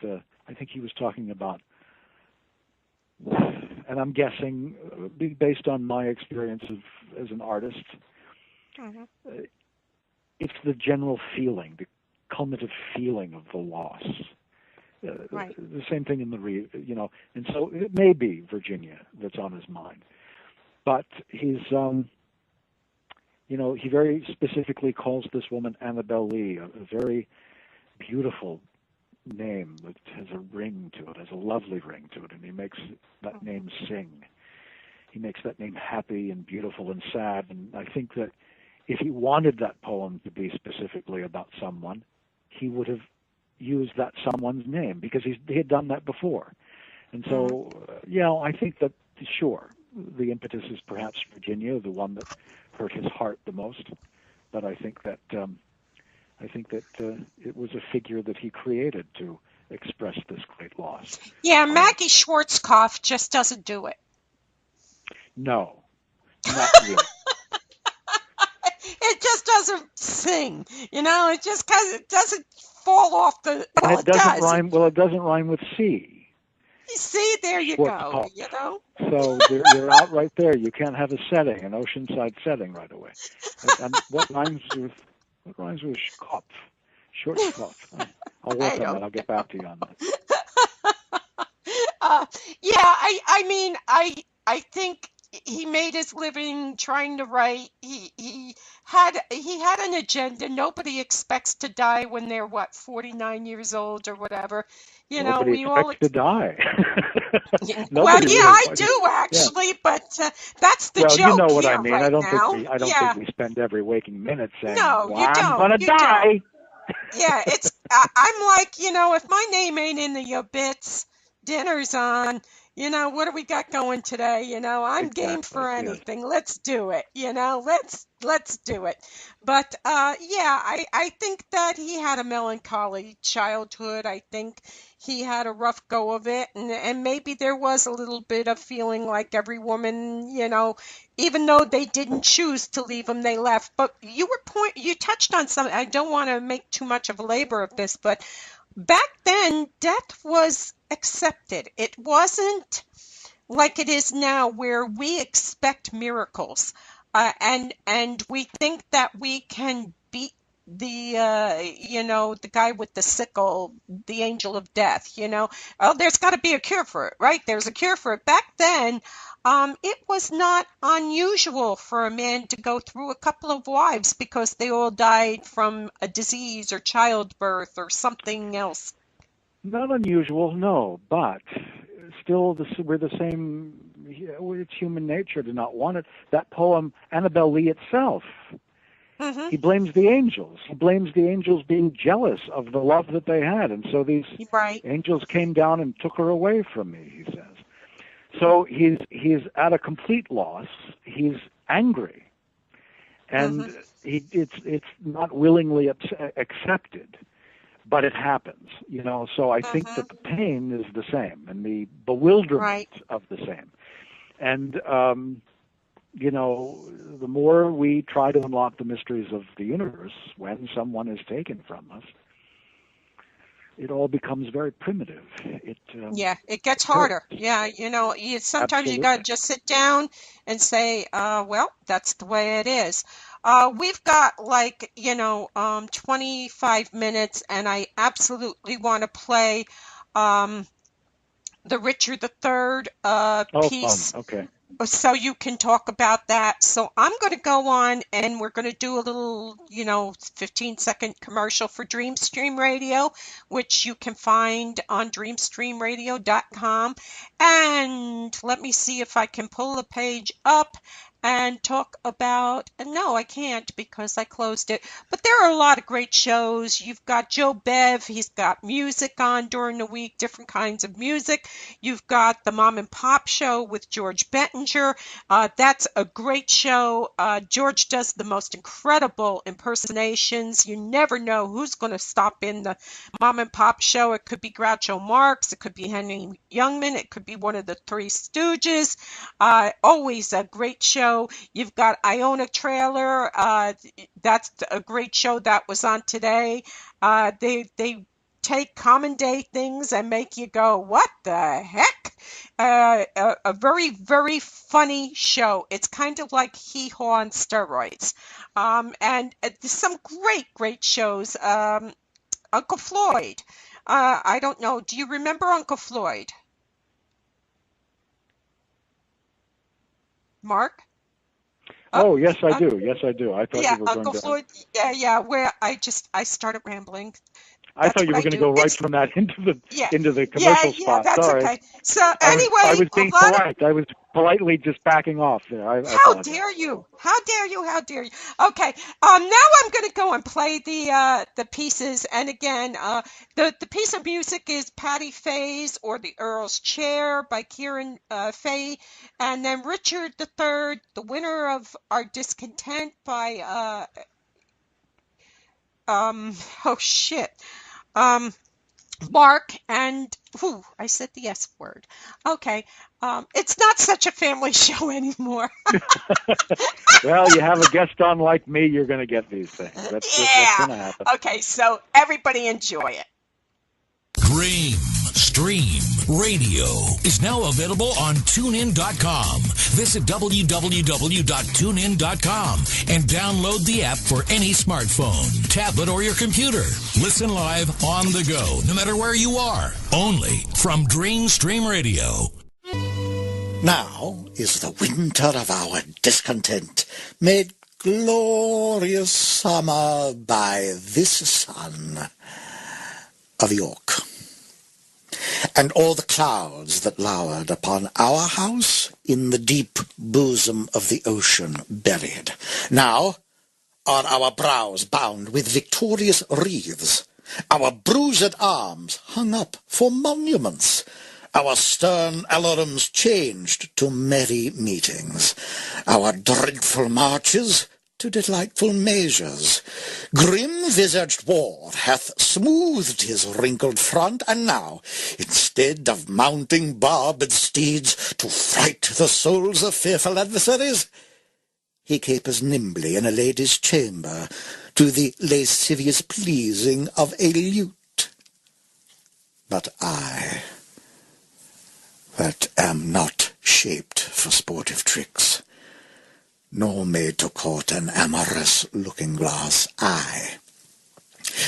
I think he was talking about, and I'm guessing, based on my experience as an artist, it's the general feeling, the cumulative feeling of the loss. The same thing in and so it may be Virginia that's on his mind. But he's, he very specifically calls this woman Annabel Lee, a very beautiful name that has a ring to it, has a lovely ring to it, and he makes that name sing. He makes that name happy and beautiful and sad, and I think that if he wanted that poem to be specifically about someone, he would have used that someone's name, because he had done that before. And so, I think that, sure, the impetus is perhaps Virginia, the one that hurt his heart the most, but I think that it was a figure that he created to express this great loss. Yeah, Maggie Schwarzkopf just doesn't do it. No, not really. It just doesn't sing, it just kind of doesn't fall off the... And it doesn't rhyme. Well, it doesn't rhyme with C. See, there you go. You know. So you're out right there. You can't have a setting, an oceanside setting, right away. And what rhymes with Kopf? Short Kopf. I'll work on that. I'll get back to you on that. I mean, I think he made his living trying to write. He had an agenda. Nobody expects to die when they're 49 years old or whatever. You know, Nobody expects to die. Well, yeah, I do actually, but that's the joke. Well, you know what I mean. Right I don't now. think we spend every waking minute saying, "No, well, you don't. I'm gonna die." Yeah, it's. I'm like, you know, if my name ain't in the obits, dinner's on. You know, what do we got going today? You know, I'm game for anything. Yes. Let's do it. You know, let's do it. But I think that he had a melancholy childhood. I think he had a rough go of it, and maybe there was a little bit of feeling like every woman, you know, even though they didn't choose to leave him, they left. But you touched on something. I don't want to make too much of a labor of this, but back then, death was accepted. It wasn't like it is now where we expect miracles, and we think that we can beat the guy with the sickle, the angel of death. You know, oh, there's got to be a cure for it, right? There's a cure for it. Back then, it was not unusual for a man to go through a couple of wives because they all died from a disease or childbirth or something else. Not unusual, no, but still we're the same. It's human nature to not want it. That poem, Annabel Lee itself, he blames the angels. He blames the angels being jealous of the love that they had, and so these angels came down and took her away from me, he says. So he's at a complete loss. He's angry, and it's not willingly accepted. But it happens, you know, so I think that the pain is the same and the bewilderment of the same. And, you know, the more we try to unlock the mysteries of the universe when someone is taken from us, it all becomes very primitive. It gets harder. Yeah, you know, sometimes you got to just sit down and say, well, that's the way it is. We've got 25 minutes, and I absolutely want to play the Richard III piece. Okay. So you can talk about that. So I'm going to go on, and we're going to do a little, 15-second commercial for Dreamstream Radio, which you can find on dreamstreamradio.com. And let me see if I can pull the page up and talk about, no, I can't because I closed it, but there are a lot of great shows. You've got Joe Bev, he's got music on during the week, different kinds of music. You've got the Mom and Pop Show with George Bettinger. That's a great show. George does the most incredible impersonations. You never know who's going to stop in the Mom and Pop Show. It could be Groucho Marx, it could be Henry Youngman, it could be one of the Three Stooges. Always a great show. You've got Iona Trailer. That's a great show that was on today. They take common day things and make you go, what the heck? A very, very funny show. It's kind of like Hee Haw on steroids. And some great shows. Uncle Floyd. I don't know. Do you remember Uncle Floyd? Mark? Oh, yes, I do. Yes, I do. I thought you were Uncle going Floyd. Yeah. Where I started rambling. I thought you were going to go right from that into the commercial spot. That's Sorry. Okay. So anyway, I was being polite. I was politely just backing off there. How dare you? How dare you? How dare you? Okay. Now I'm going to go and play the pieces. And again, the piece of music is Patty Faye's or the Earl's Chair by Kieran Faye, and then Richard III, the Winner of Our Discontent by Mark and I said the S word. Okay. It's not such a family show anymore. Well, you have a guest on like me, you're going to get these things. That's what's going to happen. Okay, so everybody enjoy it. Dream, stream, Radio is now available on TuneIn.com. Visit www.tunein.com and download the app for any smartphone, tablet, or your computer. Listen live on the go, no matter where you are. Only from Dream Stream Radio. Now is the winter of our discontent, made glorious summer by this sun of York. And all the clouds that lowered upon our house in the deep bosom of the ocean buried. Now are our brows bound with victorious wreaths, our bruised arms hung up for monuments, our stern alarums changed to merry meetings, our dreadful marches to delightful measures. Grim-visaged war hath smoothed his wrinkled front, and now, instead of mounting barbed steeds to fright the souls of fearful adversaries, he capers nimbly in a lady's chamber to the lascivious pleasing of a lute. But I, that am not shaped for sportive tricks, nor made to court an amorous looking-glass, I,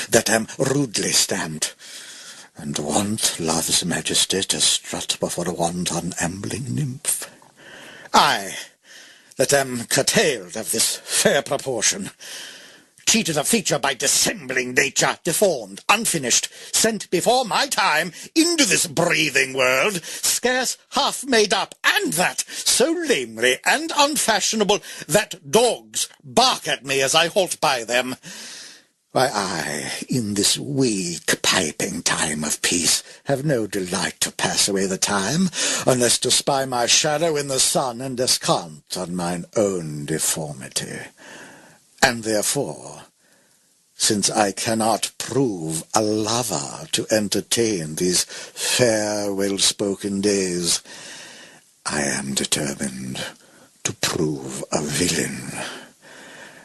that am rudely stamped, and want love's majesty to strut before a wanton ambling nymph, I, that am curtailed of this fair proportion, cheated of feature by dissembling nature, deformed, unfinished, sent before my time into this breathing world, scarce half made up, and that so lamely and unfashionable that dogs bark at me as I halt by them. Why, I, in this weak piping time of peace, have no delight to pass away the time, unless to spy my shadow in the sun and descant on mine own deformity. And therefore, since I cannot prove a lover to entertain these fair, well-spoken days, I am determined to prove a villain,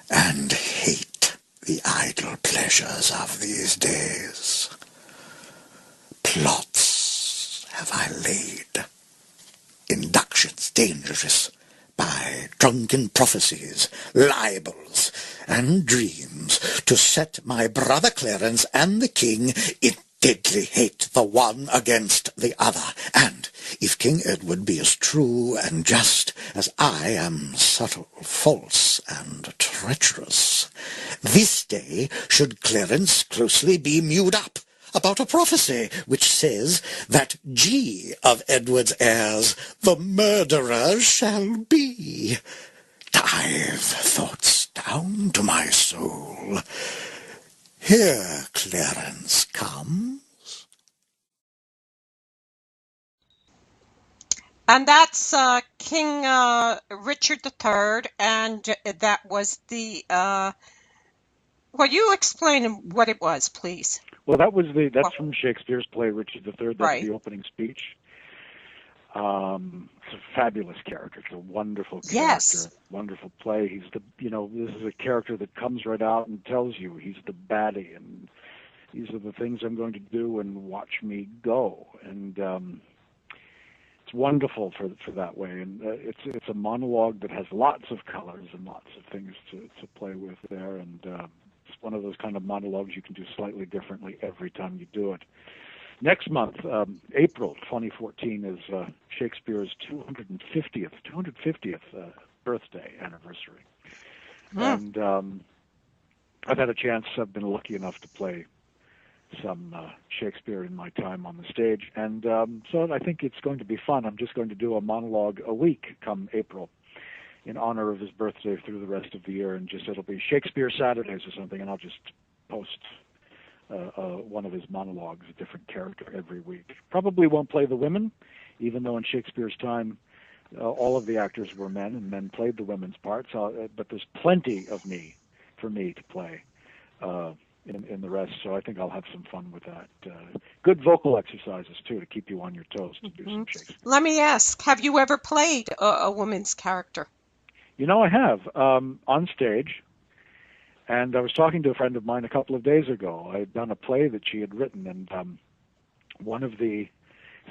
and hate the idle pleasures of these days. Plots have I laid, inductions dangerous, by drunken prophecies, libels, and dreams, to set my brother Clarence and the king in deadly hate the one against the other, and if King Edward be as true and just as I am subtle, false, and treacherous, this day should Clarence closely be mewed up about a prophecy which says that G of Edward's heirs the murderer shall be. Dive thoughts down to my soul. Here Clarence comes. And that's King Richard III, and that was the... well, you explain what it was, please. Well, that's from Shakespeare's play Richard III. That's right. The opening speech. It's a fabulous character. It's a wonderful character. Yes. Wonderful play. He's this is a character that comes right out and tells you he's the baddie, and these are the things I'm going to do, and watch me go. And it's wonderful for that way. And it's a monologue that has lots of colors and lots of things to play with there. And it's one of those kind of monologues you can do slightly differently every time you do it. Next month, April 2014, is Shakespeare's 250th birthday anniversary. And I've had a chance, I've been lucky enough to play some Shakespeare in my time on the stage. And so I think it's going to be fun. I'm just going to do a monologue a week come April in honor of his birthday through the rest of the year. And it'll be Shakespeare Saturdays or something, and I'll just post one of his monologues, a different character every week. Probably won't play the women, even though in Shakespeare's time all of the actors were men and men played the women's parts. But there's plenty of me for me to play in the rest, so I think I'll have some fun with that. Good vocal exercises, too, to keep you on your toes to do some Shakespeare. Let me ask, have you ever played a woman's character? I have, on stage. And I was talking to a friend of mine a couple of days ago. I had done a play that she had written, and one of the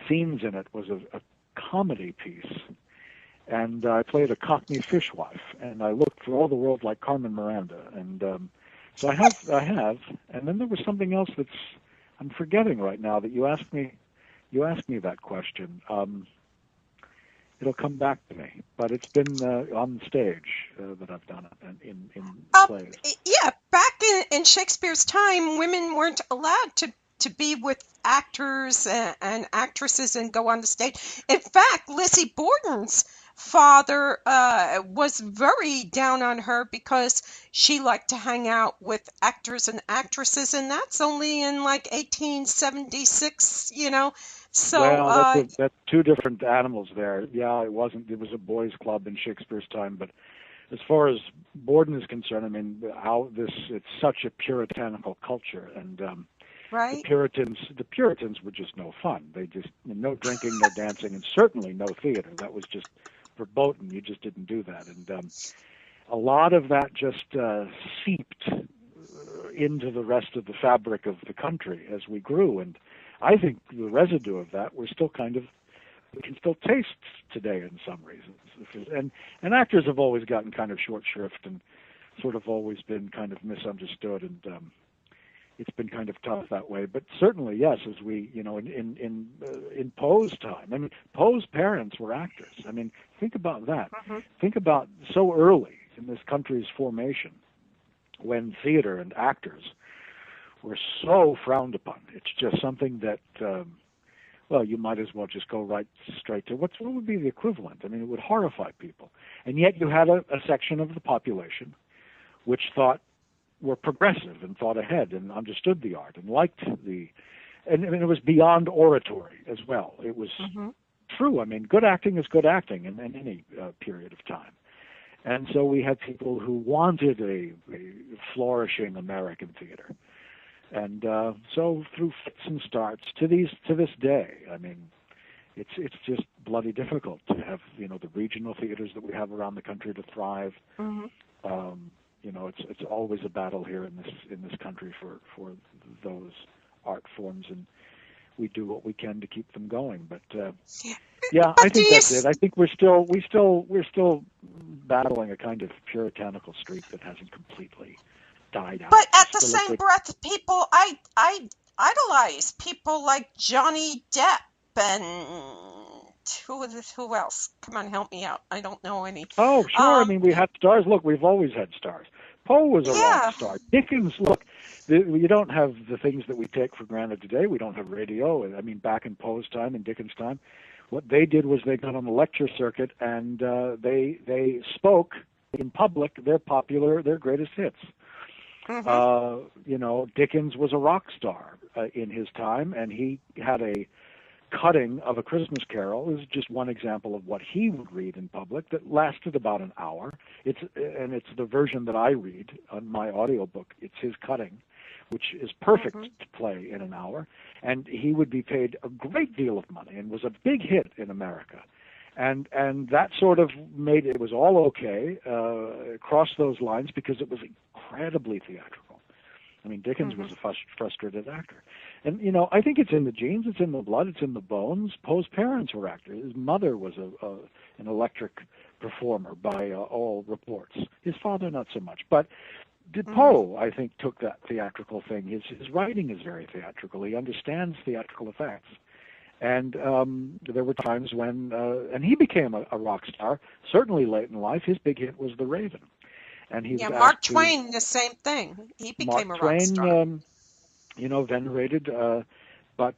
scenes in it was a comedy piece. And I played a Cockney fishwife, and I looked for all the world like Carmen Miranda. And so I have. And then there was something else I'm forgetting right now that you asked me that question. It'll come back to me, but it's been on the stage that I've done it in plays. Yeah, back in Shakespeare's time, women weren't allowed to be with actors and actresses and go on the stage. In fact, Lizzie Borden's father was very down on her because she liked to hang out with actors and actresses, and that's only in like 1876, So, well, that's two different animals there. Yeah, it was a boys' club in Shakespeare's time, but as far as Borden is concerned, I mean, it's such a puritanical culture, and right? The Puritans were just no fun. They just no drinking, no dancing, and certainly no theater. That was just verboten. You just didn't do that, and a lot of that just seeped into the rest of the fabric of the country as we grew, and I think the residue of that we can still taste today in some reasons. And actors have always gotten kind of short shrift and sort of always been kind of misunderstood, and it's been kind of tough that way. But certainly, yes, as we, in Poe's time, I mean, Poe's parents were actors. I mean, think about that. Mm-hmm. Think about so early in this country's formation when theater and actors were so frowned upon. It's just something that, you might as well just go right straight to what would be the equivalent. I mean, it would horrify people. And yet you had a section of the population which were progressive and thought ahead and understood the art and liked and it was beyond oratory as well. It was true. I mean, good acting is good acting in any period of time. And so we had people who wanted a flourishing American theater. And so through fits and starts to this day, I mean, it's just bloody difficult to have the regional theaters that we have around the country to thrive. Mm-hmm. It's always a battle here in this country for those art forms, and we do what we can to keep them going. But I think that's it. I think we're still battling a kind of puritanical streak that hasn't completely died out. But at the same breath, people I idolize people like Johnny Depp and who else? Come on, help me out. I don't know any. Oh, sure. I mean, we had stars. Look, we've always had stars. Poe was a rock star. Dickens, look, you don't have the things that we take for granted today. We don't have radio. I mean, back in Poe's time and Dickens' time, what they did was they got on the lecture circuit and they spoke in public their greatest hits. Mm-hmm. Dickens was a rock star in his time, and he had a cutting of A Christmas Carol. Is just one example of what he would read in public that lasted about an hour. It's the version that I read on my audiobook. It's his cutting, which is perfect to play in an hour, and he would be paid a great deal of money and was a big hit in America. And that sort of made it was all okay, crossed those lines because it was incredibly theatrical. I mean, Dickens was a frustrated actor. And, I think it's in the genes, it's in the blood, it's in the bones. Poe's parents were actors. His mother was an electric performer by all reports. His father, not so much. But Poe, I think, took that theatrical thing. His writing is very theatrical. He understands theatrical effects. And there were times when, and he became a rock star, certainly late in life. His big hit was The Raven. And he was Mark Twain, the same thing. He became a rock star. Venerated, but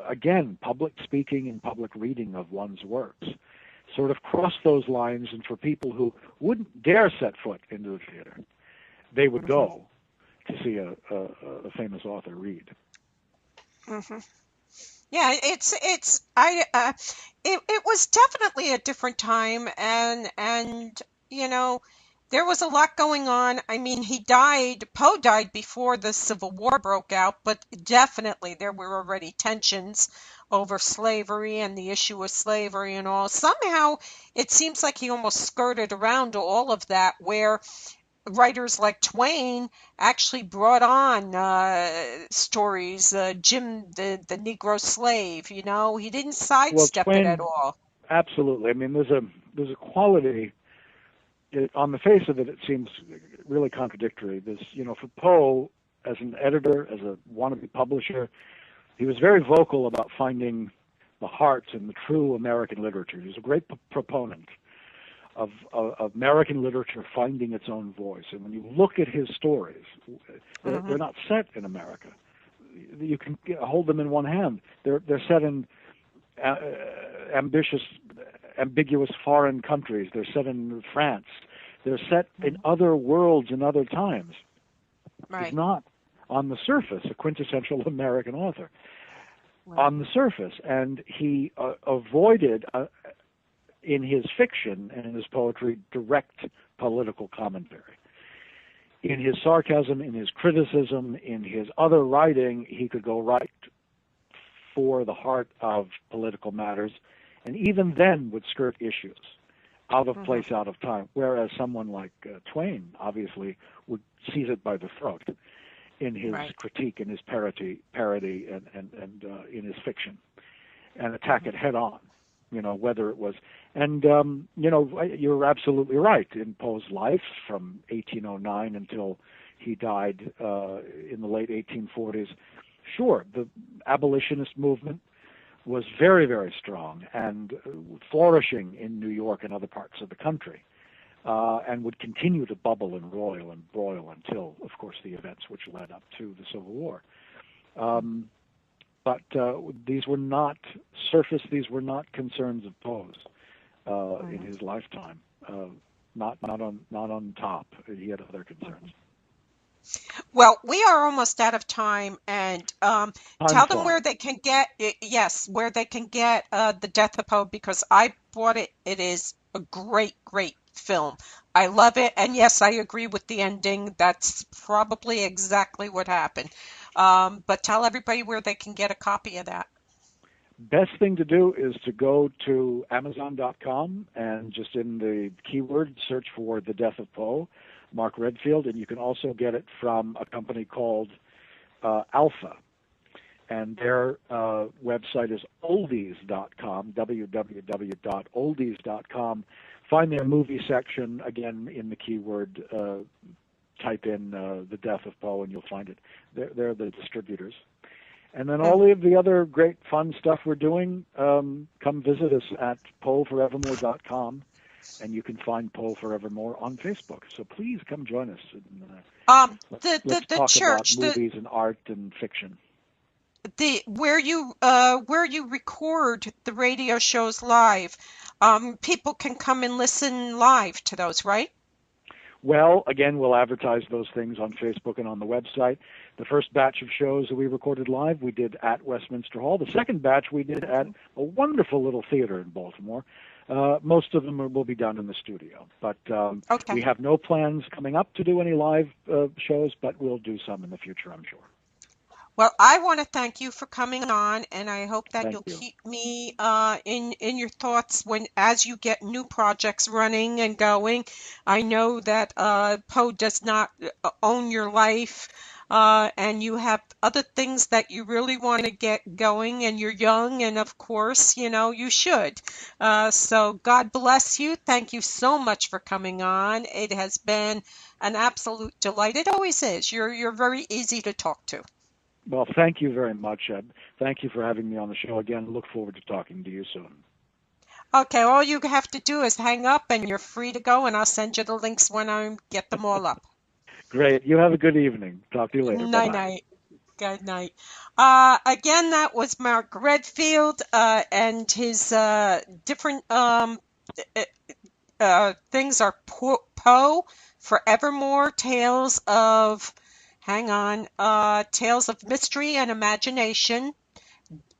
again, public speaking and public reading of one's works sort of crossed those lines, and for people who wouldn't dare set foot into the theater, they would go to see a famous author read. Mm-hmm. Yeah, it was definitely a different time, and there was a lot going on. I mean, Poe died before the Civil War broke out, but definitely there were already tensions over slavery and the issue of slavery and all. Somehow it seems like he almost skirted around all of that, where writers like Twain actually brought on stories. Jim, the Negro slave, he didn't Well, sidestep it at Twain, all. absolutely. I mean, there's a quality. On the face of it, it seems really contradictory. For Poe, as an editor, as a wannabe publisher, he was very vocal about finding the hearts and the true American literature. He was a great proponent of American literature finding its own voice. And when you look at his stories, they're not set in America. You can hold them in one hand. They're set in ambiguous foreign countries. They're set in France. They're set in other worlds and other times. Right. He's not, on the surface, a quintessential American author. Right. On the surface, and he avoided, in his fiction and in his poetry, direct political commentary. In his sarcasm, in his criticism, in his other writing, he could go right for the heart of political matters, and even then would skirt issues, out of place, out of time, whereas someone like Twain obviously would seize it by the throat in his critique, in his parody, and in his fiction, and attack it head on, whether it was. And, you're absolutely right. In Poe's life, from 1809 until he died in the late 1840s, sure, the abolitionist movement was very, very strong and flourishing in New York and other parts of the country, and would continue to bubble and roil and broil until, of course, the events which led up to the Civil War. But these were not these were not concerns of Poe's in his lifetime. Not on top. He had other concerns. Well, we are almost out of time, and tell them where they can get where they can get The Death of Poe, because I bought it. It is a great, great film. I love it, and yes, I agree with the ending. That's probably exactly what happened. But tell everybody where they can get a copy of that. Best thing to do is to go to Amazon.com and just in the keyword search for The Death of Poe, Mark Redfield, and you can also get it from a company called Alpha, and their website is oldies.com, www.oldies.com. Find their movie section, again, in the keyword, type in The Death of Poe, and you'll find it. They're the distributors. And then all of the other great fun stuff we're doing, come visit us at poeforevermore.com. And you can find Poe Forevermore on Facebook. So please come join us. And, let's talk about movies and art and fiction. Where you record the radio shows live, people can come and listen live to those, right? Well, again, we'll advertise those things on Facebook and on the website. The first batch of shows that we recorded live, we did at Westminster Hall. The second batch we did at a wonderful little theater in Baltimore. Most of them will be done in the studio. But we have no plans coming up to do any live shows, but we'll do some in the future, I'm sure. Well, I want to thank you for coming on, and I hope that you'll keep me in your thoughts as you get new projects running and going. I know that Poe does not own your life, and you have other things that you really want to get going, and you're young, and of course, you should. So God bless you. Thank you so much for coming on. It has been an absolute delight. It always is. You're very easy to talk to. Well, thank you very much. Thank you for having me on the show again. Look forward to talking to you soon. Okay, all you have to do is hang up and you're free to go, and I'll send you the links when I get them all up. Great. You have a good evening. Talk to you later. Night-night. Good night. Again, that was Mark Redfield and his different things are Poe Forevermore, Tales of Mystery and Imagination.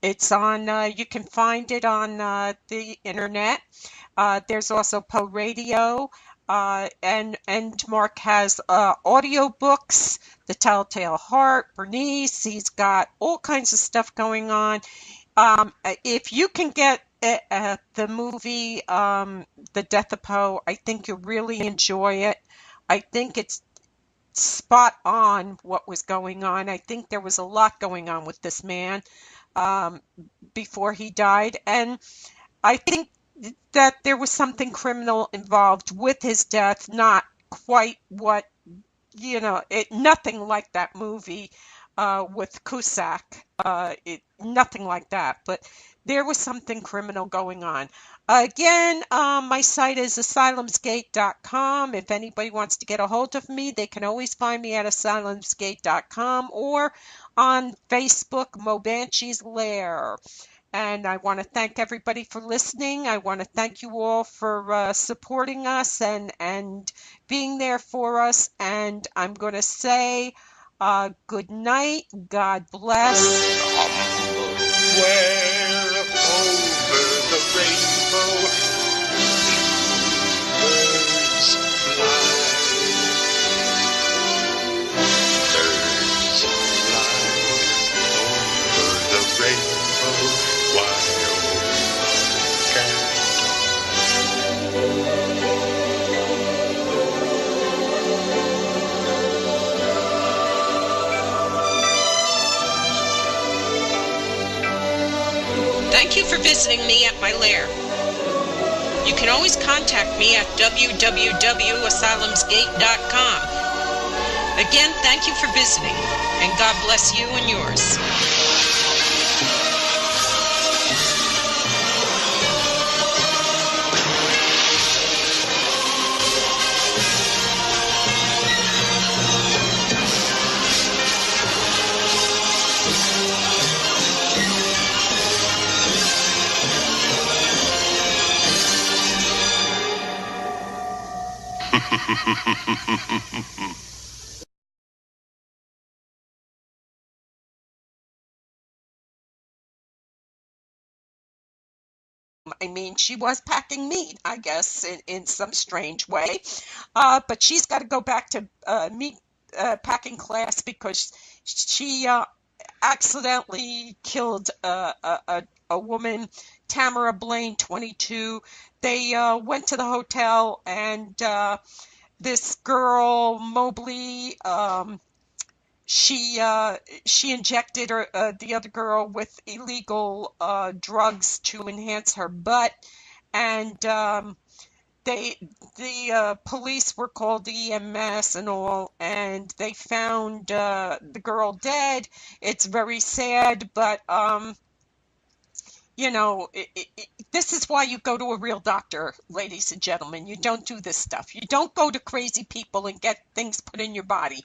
It's on, you can find it on the internet. There's also Poe Radio, and Mark has audio books, The Telltale Heart, Bernice. He's got all kinds of stuff going on. If you can get the movie The Death of Poe, I think you'll really enjoy it. I think it's spot on what was going on. I think there was a lot going on with this man before he died, and I think that there was something criminal involved with his death, not quite what, nothing like that movie with Cusack. Nothing like that, but there was something criminal going on. Again, my site is asylumsgate.com. If anybody wants to get a hold of me, they can always find me at asylumsgate.com or on Facebook, Mo Banshee's Lair. And I want to thank everybody for listening. I want to thank you all for supporting us and being there for us. And I'm going to say good night. God bless. Where over the rainbow birds fly. Birds fly over the rainbow. Why, Thank you for visiting me at my lair. You can always contact me at www.asylumsgate.com. Again, thank you for visiting, and God bless you and yours. I mean, she was packing meat, I guess, in some strange way. But she's got to go back to meat packing class because she accidentally killed a woman, Tamara Blaine, 22. They went to the hotel, and this girl, Mobley, she injected the other girl with illegal drugs to enhance her butt, and the police were called, the EMS and all, and they found the girl dead. It's very sad, but this is why you go to a real doctor, ladies and gentlemen. You don't do this stuff. You don't go to crazy people and get things put in your body.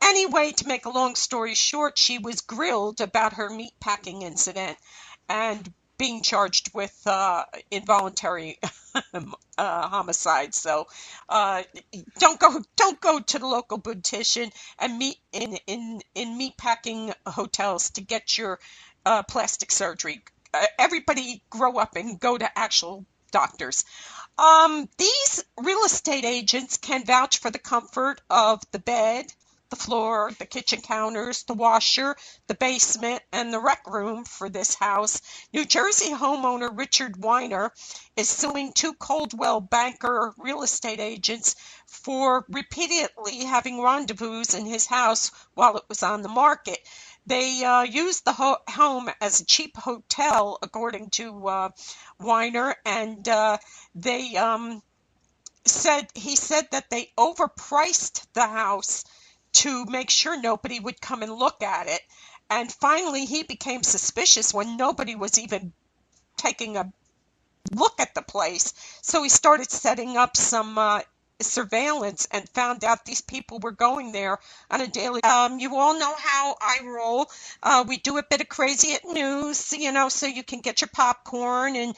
Anyway, to make a long story short, she was grilled about her meatpacking incident and being charged with involuntary homicide. So don't go to the local beautician and meet in meatpacking hotels to get your plastic surgery. Everybody grow up and go to actual doctors. These real estate agents can vouch for the comfort of the bed, the floor, the kitchen counters, the washer, the basement, and the rec room for this house. New Jersey homeowner Richard Weiner is suing two Coldwell Banker real estate agents for repeatedly having rendezvous in his house while it was on the market. They used the home as a cheap hotel, according to Weiner, and he said that they overpriced the house to make sure nobody would come and look at it. And finally, he became suspicious when nobody was even taking a look at the place. So he started setting up some surveillance and found out these people were going there on a daily. You all know how I roll. We do a bit of crazy at news, so you can get your popcorn and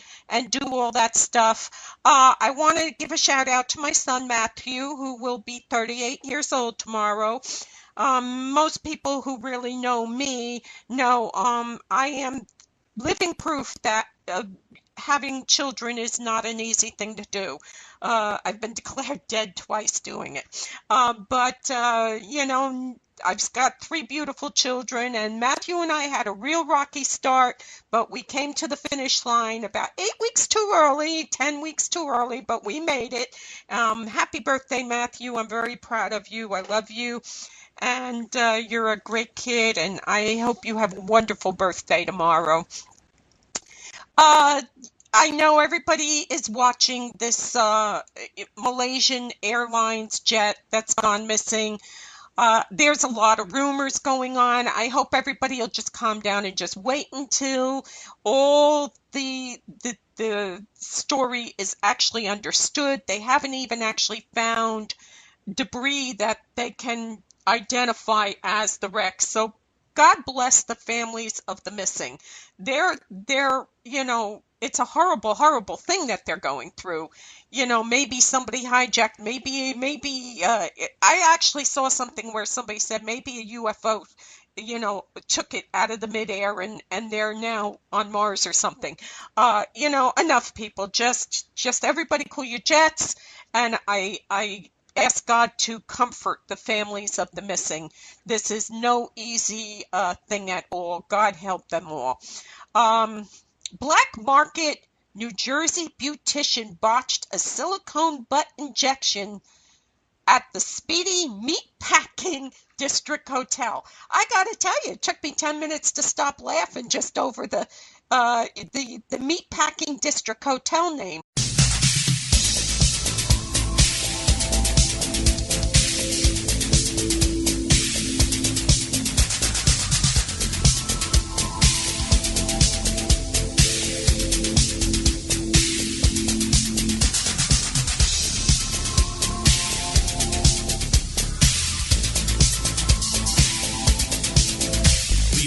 do all that stuff. I want to give a shout out to my son Matthew, who will be 38 years old tomorrow. Most people who really know me know I am living proof that having children is not an easy thing to do. I've been declared dead twice doing it. I've got 3 beautiful children, and Matthew and I had a real rocky start, but we came to the finish line about 8 weeks too early, 10 weeks too early, but we made it. Happy birthday, Matthew. I'm very proud of you. I love you. And you're a great kid, and I hope you have a wonderful birthday tomorrow. I know everybody is watching this Malaysian Airlines jet that's gone missing. There's a lot of rumors going on. I hope everybody will just calm down and just wait until all the story is actually understood. They haven't even actually found debris that they can identify as the wreck. So God bless the families of the missing. They're it's a horrible, horrible thing that they're going through. Maybe somebody hijacked, maybe I actually saw something where somebody said maybe a UFO, took it out of the midair and they're now on Mars or something. Enough people, just everybody cool your jets, and I ask God to comfort the families of the missing. This is no easy thing at all. God help them all. Black market New Jersey beautician botched a silicone butt injection at the Speedy Meatpacking District Hotel. I gotta tell you, it took me 10 minutes to stop laughing just over the Meatpacking District Hotel name.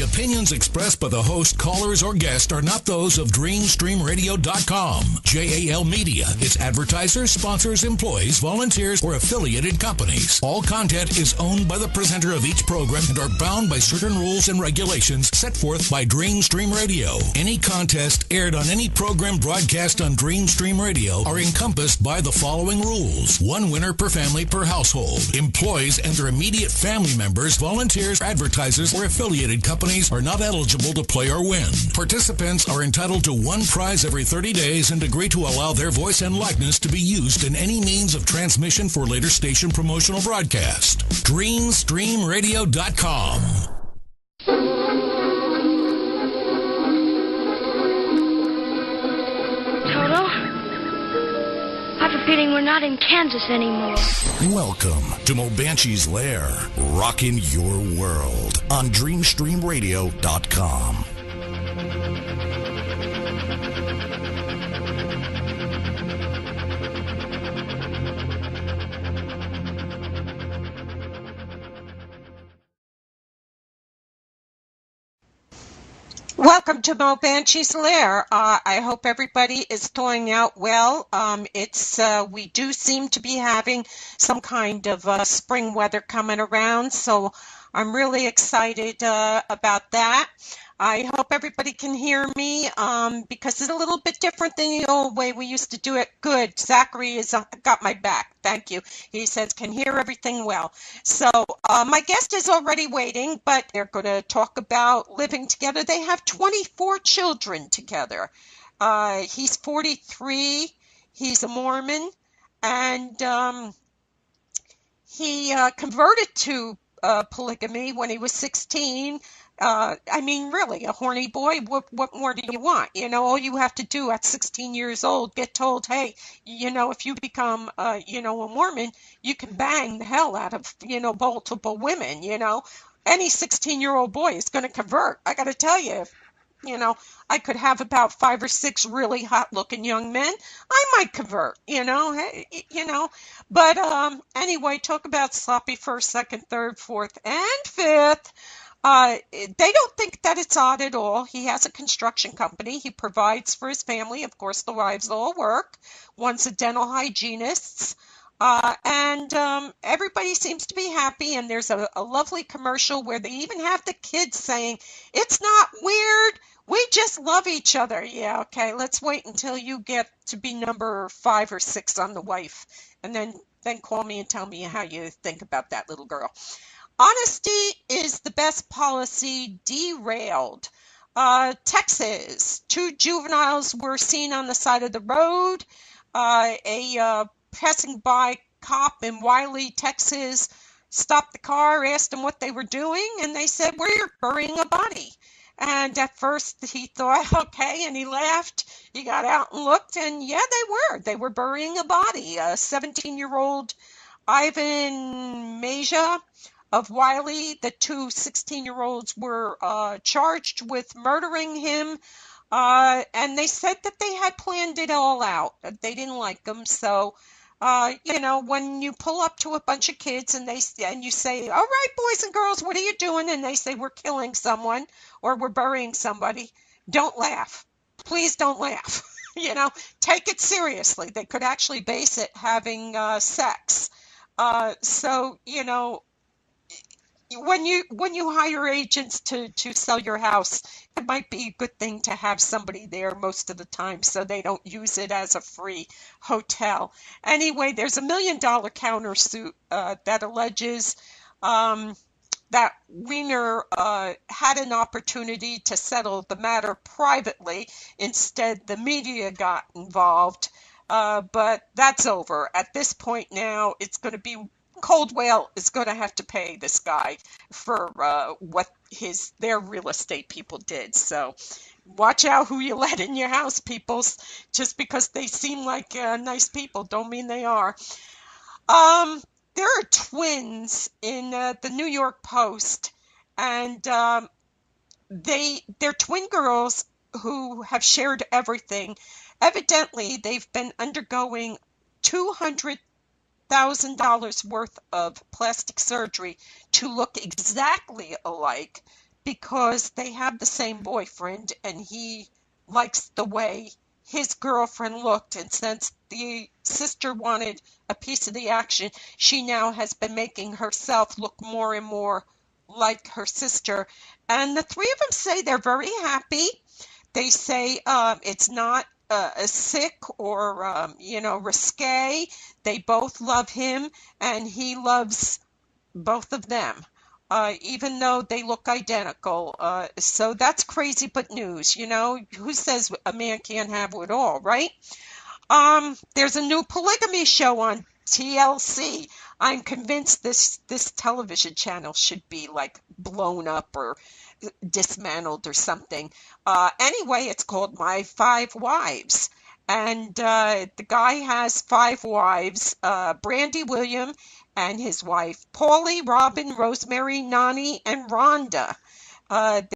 The opinions expressed by the host, callers, or guests are not those of DreamStreamRadio.com, JAL Media, its advertisers, sponsors, employees, volunteers, or affiliated companies. All content is owned by the presenter of each program and are bound by certain rules and regulations set forth by DreamStream Radio. Any contest aired on any program broadcast on DreamStream Radio are encompassed by the following rules. 1 winner per family per household. Employees and their immediate family members, volunteers, advertisers, or affiliated companies are not eligible to play or win. Participants are entitled to 1 prize every 30 days and agree to allow their voice and likeness to be used in any means of transmission for later station promotional broadcast. DreamStreamRadio.com. Toto? I have a feeling we're not in Kansas anymore. Welcome to Mobanshi's Lair, rocking your world on DreamStreamRadio.com. Welcome to Mo Banshee's Lair. I hope everybody is thawing out well. We do seem to be having some kind of spring weather coming around, so I'm really excited about that. I hope everybody can hear me because it's a little bit different than the old way we used to do it. Good. Zachary has got my back. Thank you. He says can hear everything well. So my guest is already waiting, but they're going to talk about living together. They have 24 children together. He's 43. He's a Mormon, and he converted to polygamy when he was 16. Really, a horny boy, what more do you want? All you have to do at 16 years old, get told, hey, if you become, a Mormon, you can bang the hell out of, multiple women, Any 16-year-old boy is going to convert. I got to tell you, I could have about 5 or 6 really hot-looking young men. I might convert, But anyway, talk about sloppy first, second, third, fourth, and fifth. They don't think that it's odd at all. He has a construction company. He provides for his family. Of course, the wives all work. One's a dental hygienist. And everybody seems to be happy, and there's a lovely commercial where they even have the kids saying, "It's not weird, we just love each other." Yeah, okay, let's wait until you get to be number 5 or 6 on the wife, and then call me and tell me how you think about that little girl. Honesty is the best policy derailed. Texas, 2 juveniles were seen on the side of the road. A passing by cop in Wiley, Texas, stopped the car, asked them what they were doing, and they said, "We're burying a body." And at first he thought, okay, and he laughed. He got out and looked, and yeah, they were. They were burying a body. A 17-year-old Ivan Maja of Wiley. The 2 16-year-olds were charged with murdering him. And they said that they had planned it all out. They didn't like him, so when you pull up to a bunch of kids and you say, "All right, boys and girls, what are you doing?" and they say, "We're killing someone or we're burying somebody," don't laugh. Please don't laugh. Take it seriously. They could actually base it having sex. So when you hire agents to sell your house, it might be a good thing to have somebody there most of the time so they don't use it as a free hotel. Anyway, there's a $1 million countersuit that alleges that Weiner had an opportunity to settle the matter privately. Instead, the media got involved. But that's over. At this point now, it's going to be Coldwell is going to have to pay this guy for what their real estate people did. So watch out who you let in your house, peoples. Just because they seem like nice people don't mean they are. There are twins in the New York Post, and they're twin girls who have shared everything. Evidently, they've been undergoing $200,000 worth of plastic surgery to look exactly alike because they have the same boyfriend and he likes the way his girlfriend looked. And since the sister wanted a piece of the action, she now has been making herself look more and more like her sister. And the 3 of them say they're very happy. They say it's not sick or, risque. They both love him, and he loves both of them, even though they look identical. So that's crazy but news. Who says a man can't have it all, right? There's a new polygamy show on TLC. I'm convinced this television channel should be like blown up or dismantled or something. Anyway, it's called My 5 Wives. And the guy has 5 wives, Brandy William and his wife, Paulie, Robin, Rosemary, Nani, and Rhonda.